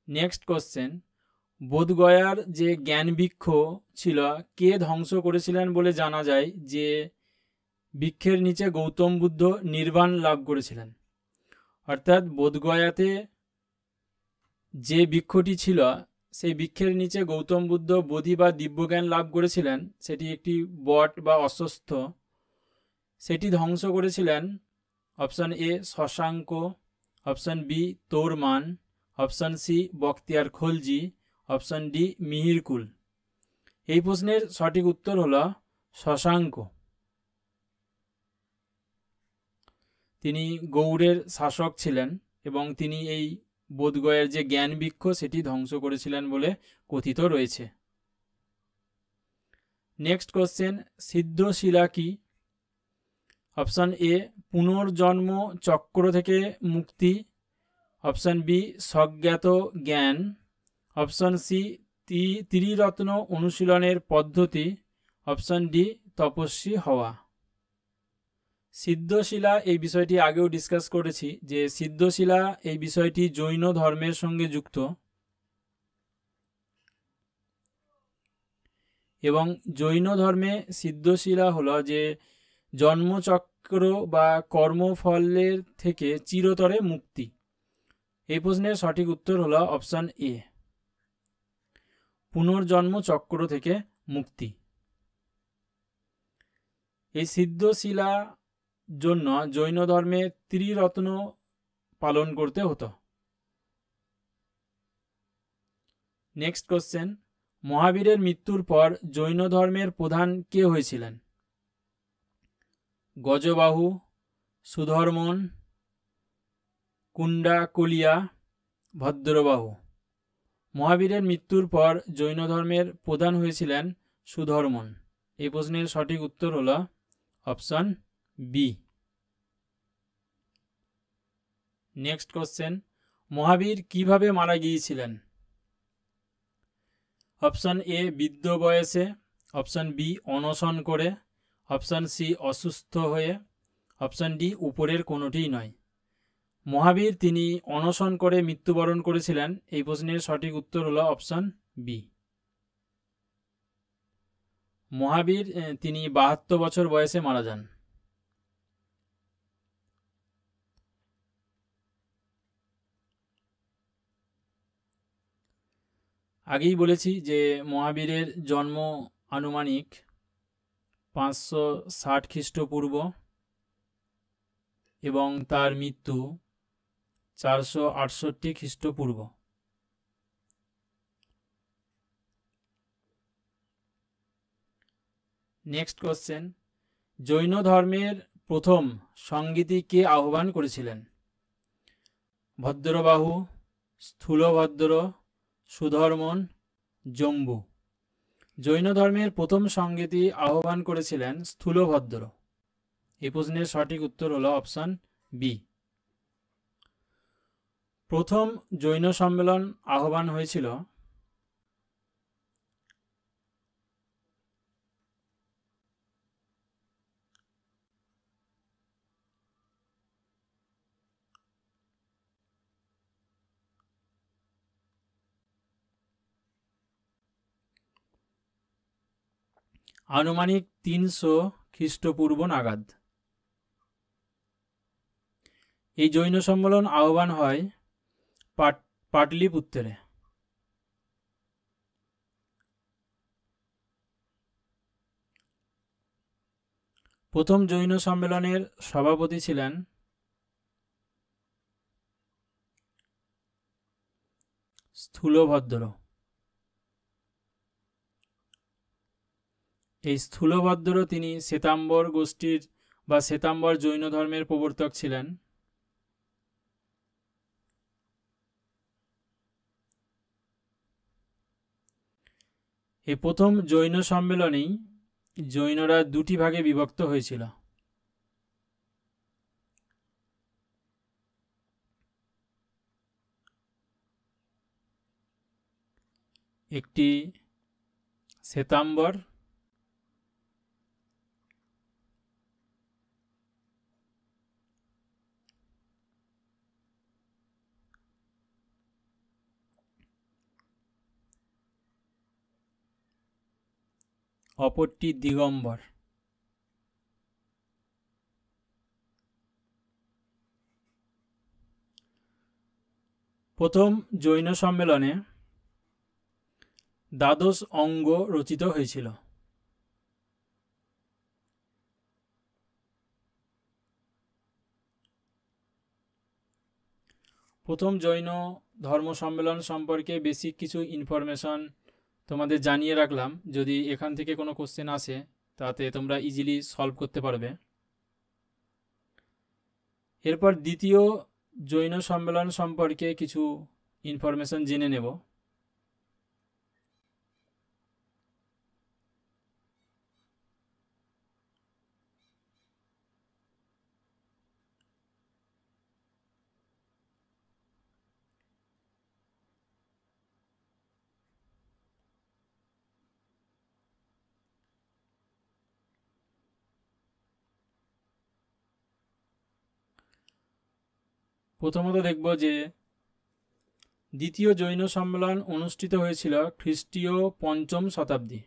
নেক্সট কোশ্চেন, বোধগয়ার যে জ্ঞান বৃক্ষ ছিল কে ধ্বংস করেছিলেন বলে জানা যায় যে বৃক্ষের নিচে গৌতম বুদ্ধ নির্বাণ লাভ করেছিলেন? অর্থাৎ বোধগয়াতে যে বৃক্ষটি ছিল সেই বৃক্ষের নিচে গৌতম বুদ্ধ বোধি বা দিব্যজ্ঞান লাভ করেছিলেন, সেটি একটি বট বা অশ্বত্থ। সেটি ধ্বংস করেছিলেন option A Shashanka, option B Toramana, option C Bakhtiyar Khalji, option D Mihirakula. এই প্রশ্নের সঠিক উত্তর হলো শশাঙ্ক। তিনি গৌড়ের শাসক ছিলেন এবং তিনি এই বোধগয়ার যে জ্ঞান বৃক্ষ সেটি ধ্বংস করেছিলেন বলে কথিত রয়েছে। নেক্সট কোশ্চেন, সিদ্ধশিলা কি? অপশন এ পুনর্জন্ম চক্র থেকে মুক্তি, অপশন বি স্বজ্ঞাত জ্ঞান, অপশন সি ত্রিরত্ন অনুশীলনের পদ্ধতি, অপশন ডি তপস্বী হওয়া। সিদ্ধশিলা এই বিষয়টি আগেও ডিসকাস করেছি যে সিদ্ধশিলা এই বিষয়টি জৈন ধর্মের সঙ্গে যুক্ত এবং জৈন ধর্মে সিদ্ধশিলা হলো যে জন্মচক্র বা কর্মফলের থেকে চিরতরে মুক্তি। এই প্রশ্নের সঠিক উত্তর হলো অপশন এ পুনর্জন্ম চক্র থেকে মুক্তি। এই সিদ্ধশিলা জন্য জৈন ধর্মে ত্রিরত্ন পালন করতে হতো। নেক্সট কোশ্চেন, মহাবীরের মৃত্যুর পর জৈন ধর্মের প্রধান কে হয়েছিলেন? গজবাহু, সুধর্মন, কুণ্ডাকুলিয়া, ভদ্রবাহু। মহাবীরের মৃত্যুর পর জৈন ধর্মের প্রধান হয়েছিলেন সুধর্মন। এই প্রশ্নের সঠিক উত্তর হলো অপশন বি। নেক্সট কোশ্চেন, মহাবীর কিভাবে মারা গিয়েছিলেন? অপশন এ বৃদ্ধ বয়সে, অপশন বি অনশন করে, অপশন সি অসুস্থ হয়ে, অপশন ডি উপরের কোনোটিই নয়। মহাবীর তিনি অনশন করে মৃত্যুবরণ করেছিলেন। এই প্রশ্নের সঠিক উত্তর হলো অপশন বি। মহাবীর তিনি 72 বছর বয়সে মারা যান। আগেই বলেছি যে মহাবীরের জন্ম আনুমানিক 560 খ্রিস্টপূর্ব এবং তার মৃত্যু 468 খ্রিস্টপূর্ব। নেক্সট কোশ্চেন, জৈন ধর্মের প্রথম সংগীতি কে আহ্বান করেছিলেন? ভদ্রবাহু, স্থূলভদ্র, সুধর্মন, জম্বু। জৈন ধর্মের প্রথম সংগীতি আহ্বান করেছিলেন স্থূলভদ্র। এই প্রশ্নের সঠিক উত্তর হলো অপশন বি। প্রথম জৈন সম্মেলন আহ্বান হয়েছিল আনুমানিক 300 খ্রিস্টপূর্ব নাগাদ। এই জৈন সম্মেলন আহ্বান হয় পাটলিপুত্রে। প্রথম জৈন সম্মেলনের সভাপতি ছিলেন স্থূলভদ্র। এই স্থূলভদ্র তিনি শ্বেতাম্বর গোষ্ঠীর বা শ্বেতাম্বর জৈন ধর্মের প্রবর্তক ছিলেন। এই প্রথম জৈন সম্মেলনেই জৈনরা দুটি ভাগে বিভক্ত হয়েছিল। একটি শ্বেতাম্বর অপরটি দিগম্বর। প্রথম জৈন সম্মেলনে 12 অঙ্গ রচিত হয়েছিল। প্রথম জৈন ধর্ম সম্মেলন সম্পর্কে বেসিক কিছু ইনফরমেশন তোমাদের জানিয়ে রাখলাম। যদি এখান থেকে কোনো কোশ্চেন আসে তাতে তোমরা ইজিলি সলভ করতে পারবে। এরপর দ্বিতীয় জৈন সম্মেলন সম্পর্কে কিছু ইনফরমেশন জেনে নেব। প্রথমত দেখব যে দ্বিতীয় জৈন সম্মেলন অনুষ্ঠিত হয়েছিল খ্রিস্টীয় 5ম শতাব্দী।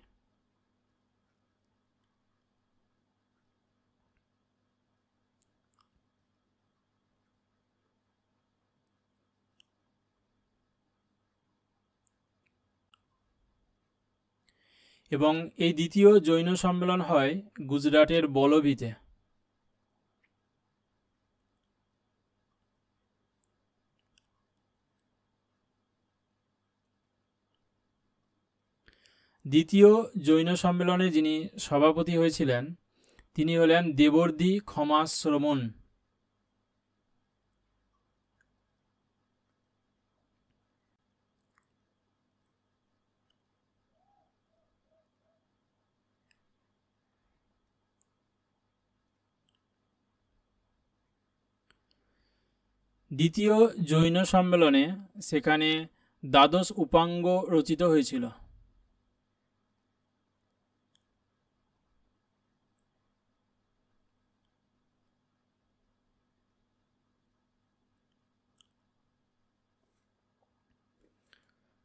এবং এই দ্বিতীয় জৈন সম্মেলন হয় গুজরাটের বলভীতে। দ্বিতীয় জৈন সম্মেলনে যিনি সভাপতি হয়েছিলেন তিনি হলেন দেবর্দি ক্ষমাশ্রমণ। দ্বিতীয় জৈন সম্মেলনে সেখানে 12 উপাঙ্গ রচিত হয়েছিল।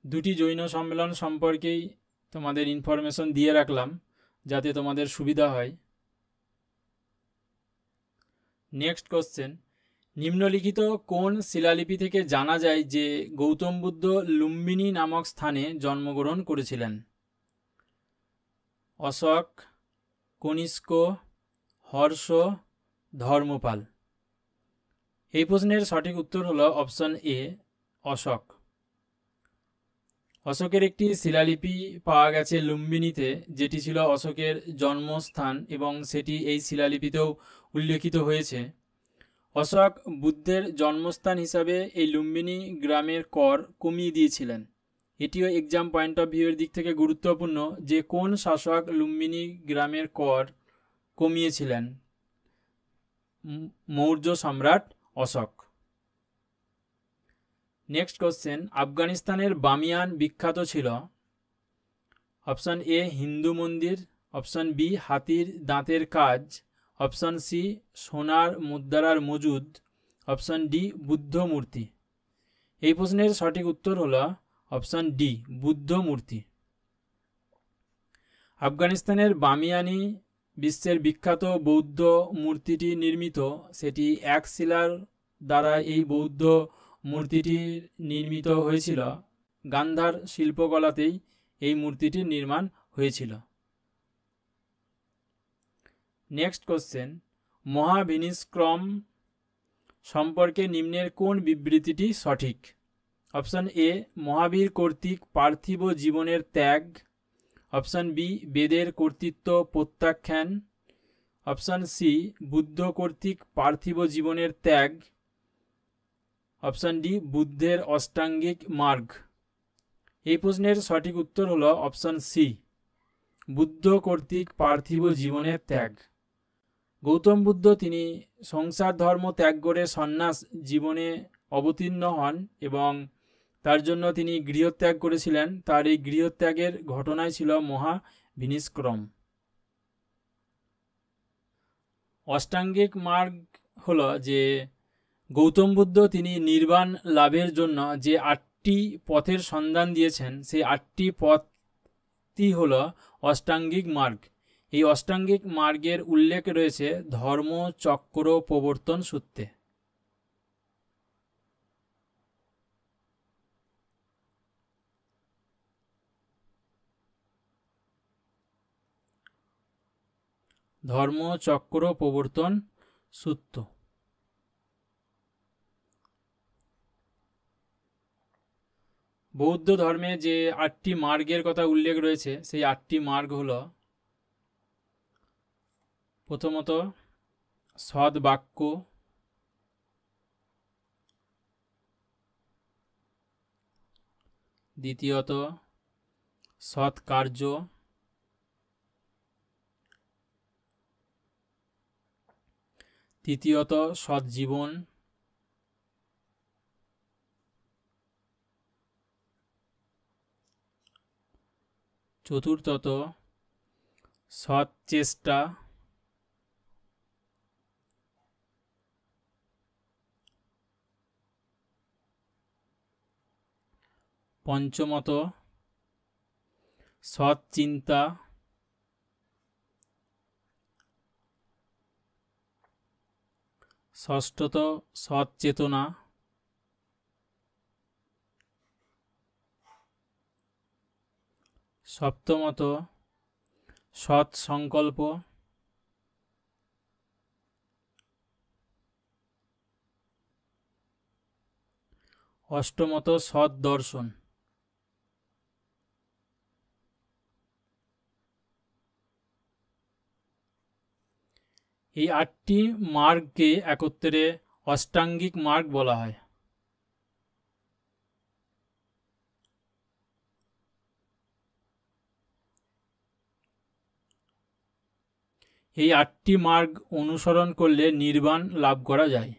দুটি জৈন সম্মেলন সম্পর্কেই তোমাদের ইনফরমেশন দিয়ে রাখলাম যাতে তোমাদের সুবিধা হয়। নেক্সট কোশ্চেন, নিম্নলিখিত কোন শিলালিপি থেকে জানা যায় যে গৌতম বুদ্ধ লুম্বিনী নামক স্থানে জন্মগ্রহণ করেছিলেন? অশোক, কনিষ্ক, হর্ষ, ধর্মপাল। এই প্রশ্নের সঠিক উত্তর হলো অপশন এ, অশোক। অশোকের একটি শিলালিপি পাওয়া গেছে লুম্বিনীতে, যেটি ছিল অশোকের জন্মস্থান এবং সেটি এই শিলালিপিতেও উল্লেখিত হয়েছে। অশোক বুদ্ধের জন্মস্থান হিসাবে এই লুম্বিনী গ্রামের কর কমিয়ে দিয়েছিলেন। এটিও এক্সাম পয়েন্ট অফ ভিউয়ের দিক থেকে গুরুত্বপূর্ণ যে কোন শাসক লুম্বিনী গ্রামের কর কমিয়েছিলেন? মৌর্য সম্রাট অশোক। নেক্সট কোশ্চেন, আফগানিস্তানের বামিয়ান বিখ্যাত ছিল? অপশন এ হিন্দু মন্দির, অপশন বি হাতির দাঁতের কাজ, অপশন সি সোনার মুদ্রার মজুদ, অপশন ডি বুদ্ধ মূর্তি। এই প্রশ্নের সঠিক উত্তর হলো অপশন ডি বুদ্ধ মূর্তি। আফগানিস্তানের বামিয়ানি বিশ্বের বিখ্যাত বৌদ্ধ মূর্তিটি নির্মিত, সেটি এক শিলার দ্বারা এই বৌদ্ধ মূর্তিটি নির্মিত হয়েছিল। গান্ধার শিল্পকলাতেই এই মূর্তিটির নির্মাণ হয়েছিল। নেক্সট কোশ্চেন, মহাভিনিষ্ক্রম সম্পর্কে নিম্নের কোন বিবৃতিটি সঠিক? অপশান এ, মহাবীর কর্তৃক পার্থিব জীবনের ত্যাগ। অপশান বি, বেদের কর্তৃত্ব প্রত্যাখ্যান। অপশান সি, বুদ্ধ কর্তৃক পার্থিব জীবনের ত্যাগ। অপশান ডি, বুদ্ধের অষ্টাঙ্গিক মার্গ। এই প্রশ্নের সঠিক উত্তর হলো অপশান সি, বুদ্ধ কর্তৃক পার্থিব জীবনের ত্যাগ। গৌতম বুদ্ধ তিনি সংসার ধর্ম ত্যাগ করে সন্ন্যাস জীবনে অবতীর্ণ হন এবং তার জন্য তিনি গৃহত্যাগ করেছিলেন। তার এই গৃহত্যাগের ঘটনাই ছিল মহাভিনিষ্ক্রম। অষ্টাঙ্গিক মার্গ হলো যে গৌতম বুদ্ধ তিনি নির্বাণ লাভের জন্য যে 8টি পথের সন্ধান দিয়েছেন, সেই 8টি পথই হলো অষ্টাঙ্গিক মার্গ। এই অষ্টাঙ্গিক মার্গের উল্লেখ রয়েছে ধর্মচক্র প্রবর্তন সূত্রে। ধর্মচক্র প্রবর্তন সূত্র। বৌদ্ধ ধর্মে যে 8টি মার্গের কথা উল্লেখ রয়েছে, সেই 8টি মার্গ হল, প্রথমত সৎ বাক্য, দ্বিতীয়ত সৎ কার্য, তৃতীয়ত সৎ জীবন, চতুর্থত সৎ চেষ্টা, পঞ্চমত সৎ চিন্তা, ষষ্ঠত সৎ চেতনা, সপ্তমত সৎ সংকল্প, অষ্টমত সৎ দর্শন। এই 8টি মার্গকে একত্রে অষ্টাঙ্গিক মার্গ বলা হয়। এই 8টি মার্গ অনুসরণ করলে নির্বাণ লাভ করা যায়।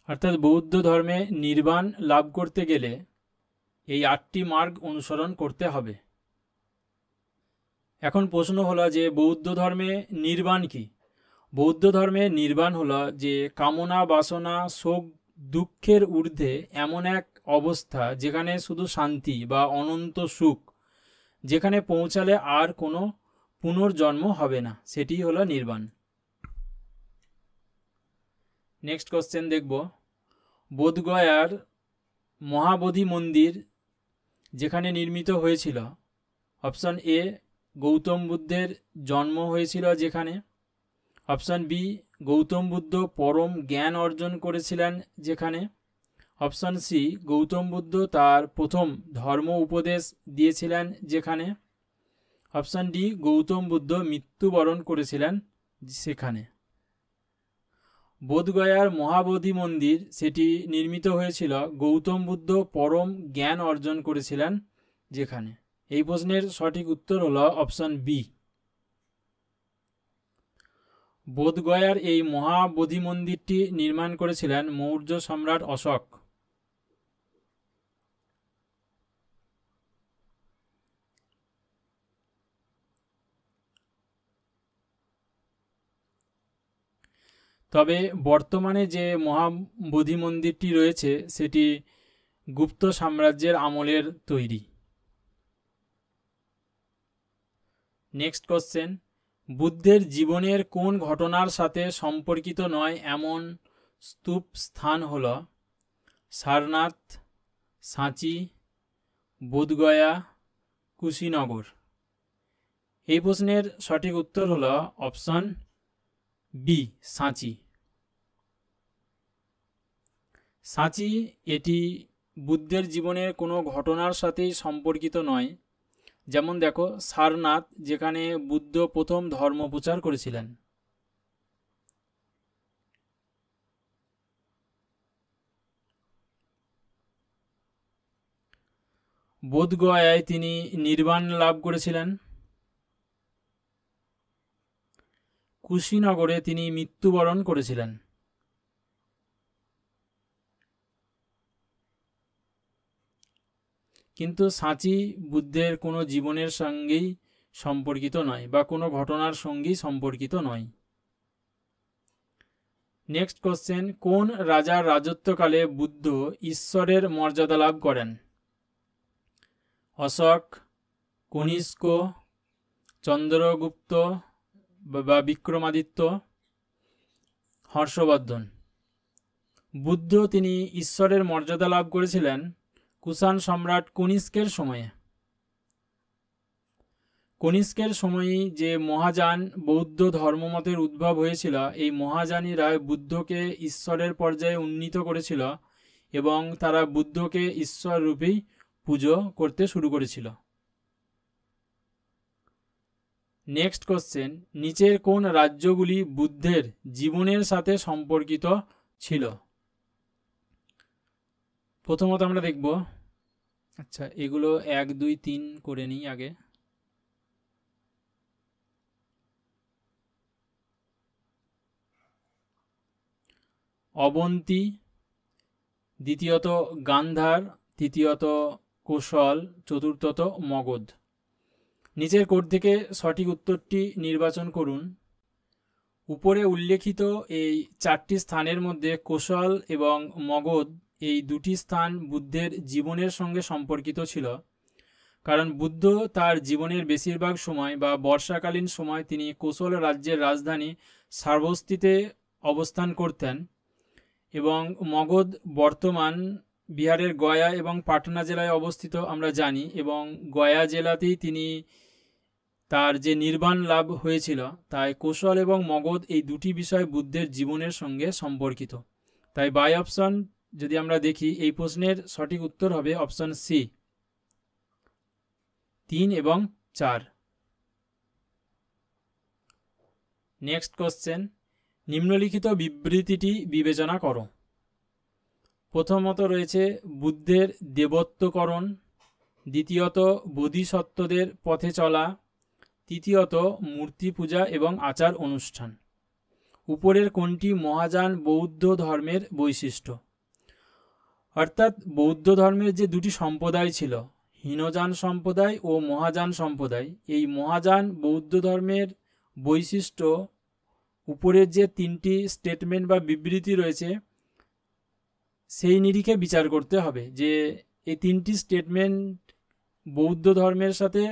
অর্থাৎ বৌদ্ধ ধর্মে নির্বাণ লাভ করতে গেলে এই 8টি মার্গ অনুসরণ করতে হবে। এখন প্রশ্ন হলো যে বৌদ্ধ ধর্মে নির্বাণ কি? বৌদ্ধ ধর্মে নির্বাণ হলো যে কামনা বাসনা শোক দুঃখের ঊর্ধ্বে এমন এক অবস্থা যেখানে শুধু শান্তি বা অনন্ত সুখ, যেখানে পৌঁছালে আর কোনো পুনর্জন্ম হবে না, সেটিই হলো নির্বাণ। নেক্সট কোশ্চেন দেখব, বোধগয়ার মহাবোধি মন্দির যেখানে নির্মিত হয়েছিল। অপশান এ, গৌতম বুদ্ধের জন্ম হয়েছিল যেখানে। অপশান বি, গৌতম বুদ্ধ পরম জ্ঞান অর্জন করেছিলেন যেখানে। অপশান সি, গৌতম বুদ্ধ তার প্রথম ধর্ম উপদেশ দিয়েছিলেন যেখানে। অপশান ডি, গৌতম বুদ্ধ মৃত্যুবরণ করেছিলেন সেখানে। বোধগয়ার মহাবোধি মন্দির সেটি নির্মিত হয়েছিল গৌতম বুদ্ধ পরম জ্ঞান অর্জন করেছিলেন যেখানে। এই প্রশ্নের সঠিক উত্তর হলো অপশান বি। বোধগয়ার এই মহাবোধি মন্দিরটি নির্মাণ করেছিলেন মৌর্য সম্রাট অশোক। তবে বর্তমানে যে মহাবোধি মন্দিরটি রয়েছে সেটি গুপ্ত সাম্রাজ্যের আমলের তৈরি। নেক্সট কোশ্চেন, বুদ্ধের জীবনের কোন ঘটনার সাথে সম্পর্কিত নয় এমন স্তূপ স্থান হল সারনাথ, সাঁচি, বোধগয়া, কুশীনগর? এই প্রশ্নের সঠিক উত্তর হল অপশন বি, সাঁচি। সাঁচি এটি বুদ্ধের জীবনের কোনো ঘটনার সাথেই সম্পর্কিত নয়। যেমন দেখো, সারনাথ যেখানে বুদ্ধ প্রথম ধর্ম প্রচার করেছিলেন। বোধগয়ায় তিনি নির্বাণ লাভ করেছিলেন। কুশীনগরে তিনি মৃত্যুবরণ করেছিলেন। কিন্তু সাঁচি বুদ্ধের কোনো জীবনের সঙ্গেই সম্পর্কিত নয় বা কোনো ঘটনার সঙ্গেই সম্পর্কিত নয়। নেক্সট কোশ্চেন, কোন রাজার রাজত্বকালে বুদ্ধ ঈশ্বরের মর্যাদা লাভ করেন? অশোক, কনিষ্ক, চন্দ্রগুপ্ত বা বিক্রমাদিত্য, হর্ষবর্ধন? বুদ্ধ তিনি ঈশ্বরের মর্যাদা লাভ করেছিলেন কুষাণ সম্রাট কনিষ্কের সময়ে। কনিষ্কের সময়ই যে মহাযান বৌদ্ধ ধর্মমতের উদ্ভব হয়েছিল, এই মহাযানীরা বুদ্ধকে ঈশ্বরের পর্যায়ে উন্নীত করেছিল এবং তারা বুদ্ধকে ঈশ্বররূপেই পুজো করতে শুরু করেছিল। নেক্সট কোশ্চেন, নিচের কোন রাজ্যগুলি বুদ্ধের জীবনের সাথে সম্পর্কিত ছিল? প্রথমত আমরা দেখব, আচ্ছা এগুলো 1, 2, 3 করে নিই আগে। অবন্তী, দ্বিতীয়ত গান্ধার, তৃতীয়ত কোশল, চতুর্থত মগধ। নিচের কোড থেকে সঠিক উত্তরটি নির্বাচন করুন। উপরে উল্লেখিত এই 4টি স্থানের মধ্যে কোশল এবং মগধ এই দুটি স্থান বুদ্ধের জীবনের সঙ্গে সম্পর্কিত ছিল, কারণ বুদ্ধ তার জীবনের বেশিরভাগ সময় বা বর্ষাকালীন সময় তিনি কোশল রাজ্যের রাজধানী শ্রাবস্তিতে অবস্থান করতেন এবং মগধ বর্তমান বিহারের গয়া এবং পাটনা জেলায় অবস্থিত আমরা জানি, এবং গয়া জেলাতেই তিনি তার যে নির্বাণ লাভ হয়েছিল, তাই কোশল এবং মগধ এই দুটি বিষয় বুদ্ধের জীবনের সঙ্গে সম্পর্কিত। তাই বাই অপশন যদি আমরা দেখি, এই প্রশ্নের সঠিক উত্তর হবে অপশন সি, 3 এবং 4। নেক্সট কোশ্চেন, নিম্নলিখিত বিবৃতিটি বিবেচনা করো। প্রথমত রয়েছে বুদ্ধের দেবত্বকরণ, দ্বিতীয়ত বোধিসত্ত্বদের পথে চলা, তৃতীয়ত মূর্তি পূজা এবং আচার অনুষ্ঠান। উপরের কোনটি মহাযান বৌদ্ধ ধর্মের বৈশিষ্ট্য? অর্থাৎ বৌদ্ধ ধর্মের যে দুটি সম্প্রদায় ছিল, হীনযান সম্প্রদায় ও মহাযান সম্প্রদায়, এই মহাযান বৌদ্ধ ধর্মের বৈশিষ্ট্য উপরের যে 3টি স্টেটমেন্ট বা বিবৃতি রয়েছে সেই নিরিখে বিচার করতে হবে যে এই 3টি স্টেটমেন্ট বৌদ্ধ ধর্মের সাথে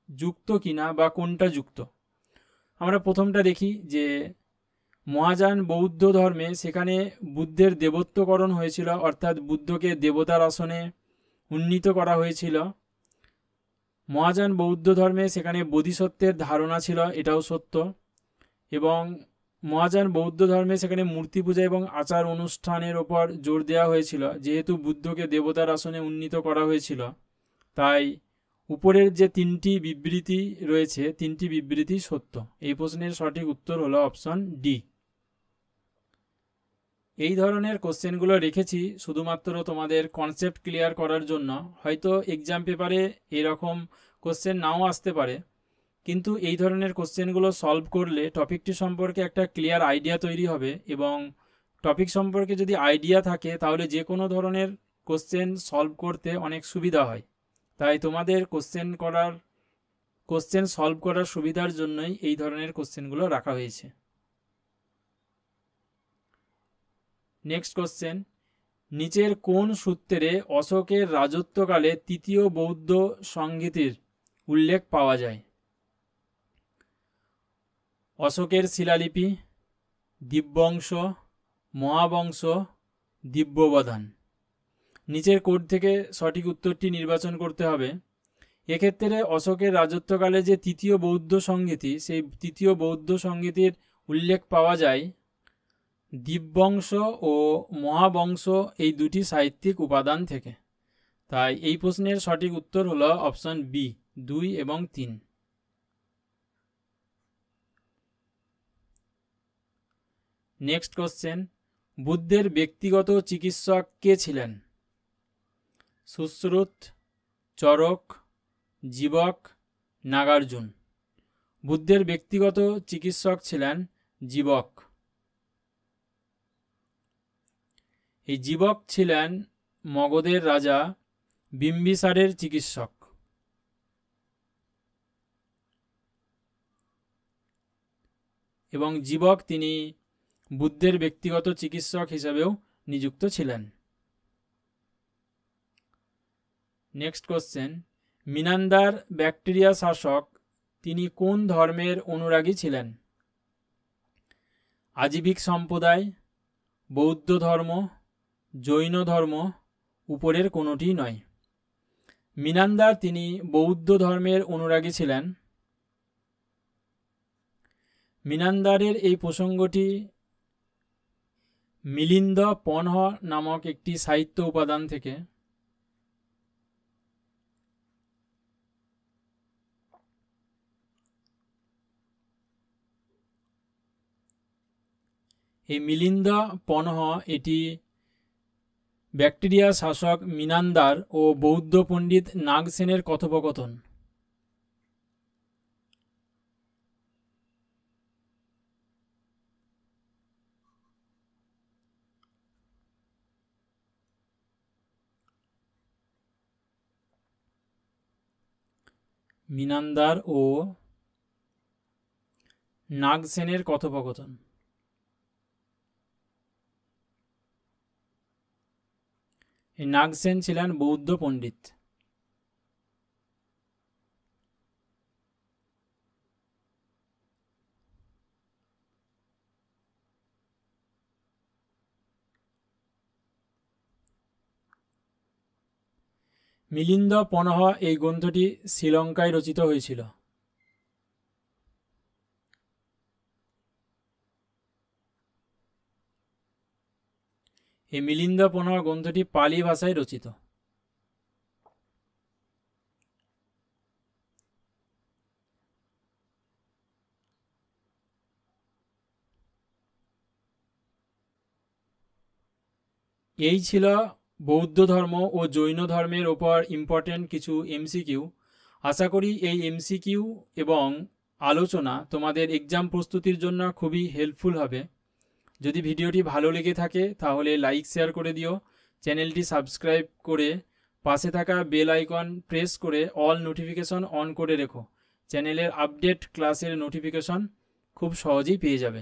যুক্ত কিনা বা কোনটা যুক্ত। আমরা প্রথমটা দেখি যে মহাযান বৌদ্ধ ধর্মে সেখানে বুদ্ধের দেবত্বকরণ হয়েছিল, অর্থাৎ বুদ্ধকে দেবতার আসনে উন্নীত করা হয়েছিল। মহাযান বৌদ্ধ ধর্মে সেখানে বোধিসত্ত্বের ধারণা ছিল, এটাও সত্য। এবং মহাযান বৌদ্ধ ধর্মে সেখানে মূর্তি পূজা এবং আচার অনুষ্ঠানের ওপর জোর দেওয়া হয়েছিল, যেহেতু বুদ্ধকে দেবতার আসনে উন্নীত করা হয়েছিল। তাই উপরের যে 3টি বিবৃতি রয়েছে, 3টি বিবৃতি সত্য। এই প্রশ্নের সঠিক উত্তর হলো অপশন ডি। এই ধরনের কোশ্চেনগুলো রেখেছি শুধুমাত্র তোমাদের কনসেপ্ট ক্লিয়ার করার জন্য। হয়তো এক্সাম পেপারে এরকম কোশ্চেন নাও আসতে পারে, কিন্তু এই ধরনের কোশ্চেনগুলো সলভ করলে টপিকটি সম্পর্কে একটা ক্লিয়ার আইডিয়া তৈরি হবে, এবং টপিক সম্পর্কে যদি আইডিয়া থাকে তাহলে যে কোনো ধরনের কোশ্চেন সলভ করতে অনেক সুবিধা হয়। তাই তোমাদের কোশ্চেন সলভ করার সুবিধার জন্যই এই ধরনের কোশ্চেনগুলো রাখা হয়েছে। নেক্সট কোশ্চেন, নিচের কোন সূত্রে অশোকের রাজত্বকালে তৃতীয় বৌদ্ধ সংহিতার উল্লেখ পাওয়া যায়? অশোকের শিলালিপি, দিব্যবংশ, মহাবংশ, দিব্যবধান। নিচের কোড থেকে সঠিক উত্তরটি নির্বাচন করতে হবে। এক্ষেত্রে অশোকের রাজত্বকালে যে তৃতীয় বৌদ্ধ সংহিতি, সেই তৃতীয় বৌদ্ধ সংহিতির উল্লেখ পাওয়া যায় দিব্যবংশ ও মহাবংশ এই দুটি সাহিত্যিক উপাদান থেকে। তাই এই প্রশ্নের সঠিক উত্তর হলো অপশন বি, 2 এবং 3। নেক্সট কোশ্চেন, বুদ্ধের ব্যক্তিগত চিকিৎসক কে ছিলেন? সুশ্রুত, চরক, জীবক, নাগার্জুন। বুদ্ধের ব্যক্তিগত চিকিৎসক ছিলেন জীবক। এই জীবক ছিলেন মগধের রাজা বিম্বিসারের চিকিৎসক। এবং জীবক তিনি বুদ্ধের ব্যক্তিগত চিকিৎসক হিসেবেও নিযুক্ত ছিলেন। নেক্সট কোশ্চেন, মিনান্দার ব্যাকটেরিয়া শাসক তিনি কোন ধর্মের অনুরাগী ছিলেন? আজীবিক সম্প্রদায়, বৌদ্ধ ধর্ম, জৈন ধর্ম, উপরের কোনোটি নয়। মিনান্দার তিনি বৌদ্ধ ধর্মের অনুরাগী ছিলেন। মিনান্দারের এই প্রসঙ্গটি মিলিন্দ পনহ নামক একটি সাহিত্য উপাদান থেকে। এই মিলিন্দ পনহ এটি ব্যাকটেরিয়া শাসক মিনান্দার ও বৌদ্ধ পণ্ডিত নাগসেনের কথোপকথন। মিনান্দার ও নাগসেনের কথোপকথন। এই নাগসেন ছিলেন বৌদ্ধ পণ্ডিত। মিলিন্দ পনহ এই গ্রন্থটি শ্রীলঙ্কায় রচিত হয়েছিল। এই মিলিন্দ পনহ গ্রন্থটি পালি ভাষায় রচিত। এই ছিল বৌদ্ধ ধর্ম ও জৈন ধর্মের ওপর ইম্পর্টেন্ট কিছু এমসিকিউ। আশা করি এই এমসিকিউ এবং আলোচনা তোমাদের এক্সাম প্রস্তুতির জন্য খুবই হেল্পফুল হবে। যদি ভিডিওটি ভালো লেগে থাকে তাহলে লাইক শেয়ার করে দিও, চ্যানেলটি সাবস্ক্রাইব করে পাশে থাকা বেল আইকন প্রেস করে অল নোটিফিকেশন অন করে রেখো। চ্যানেলের আপডেট ক্লাসের নোটিফিকেশন খুব সহজেই পেয়ে যাবে।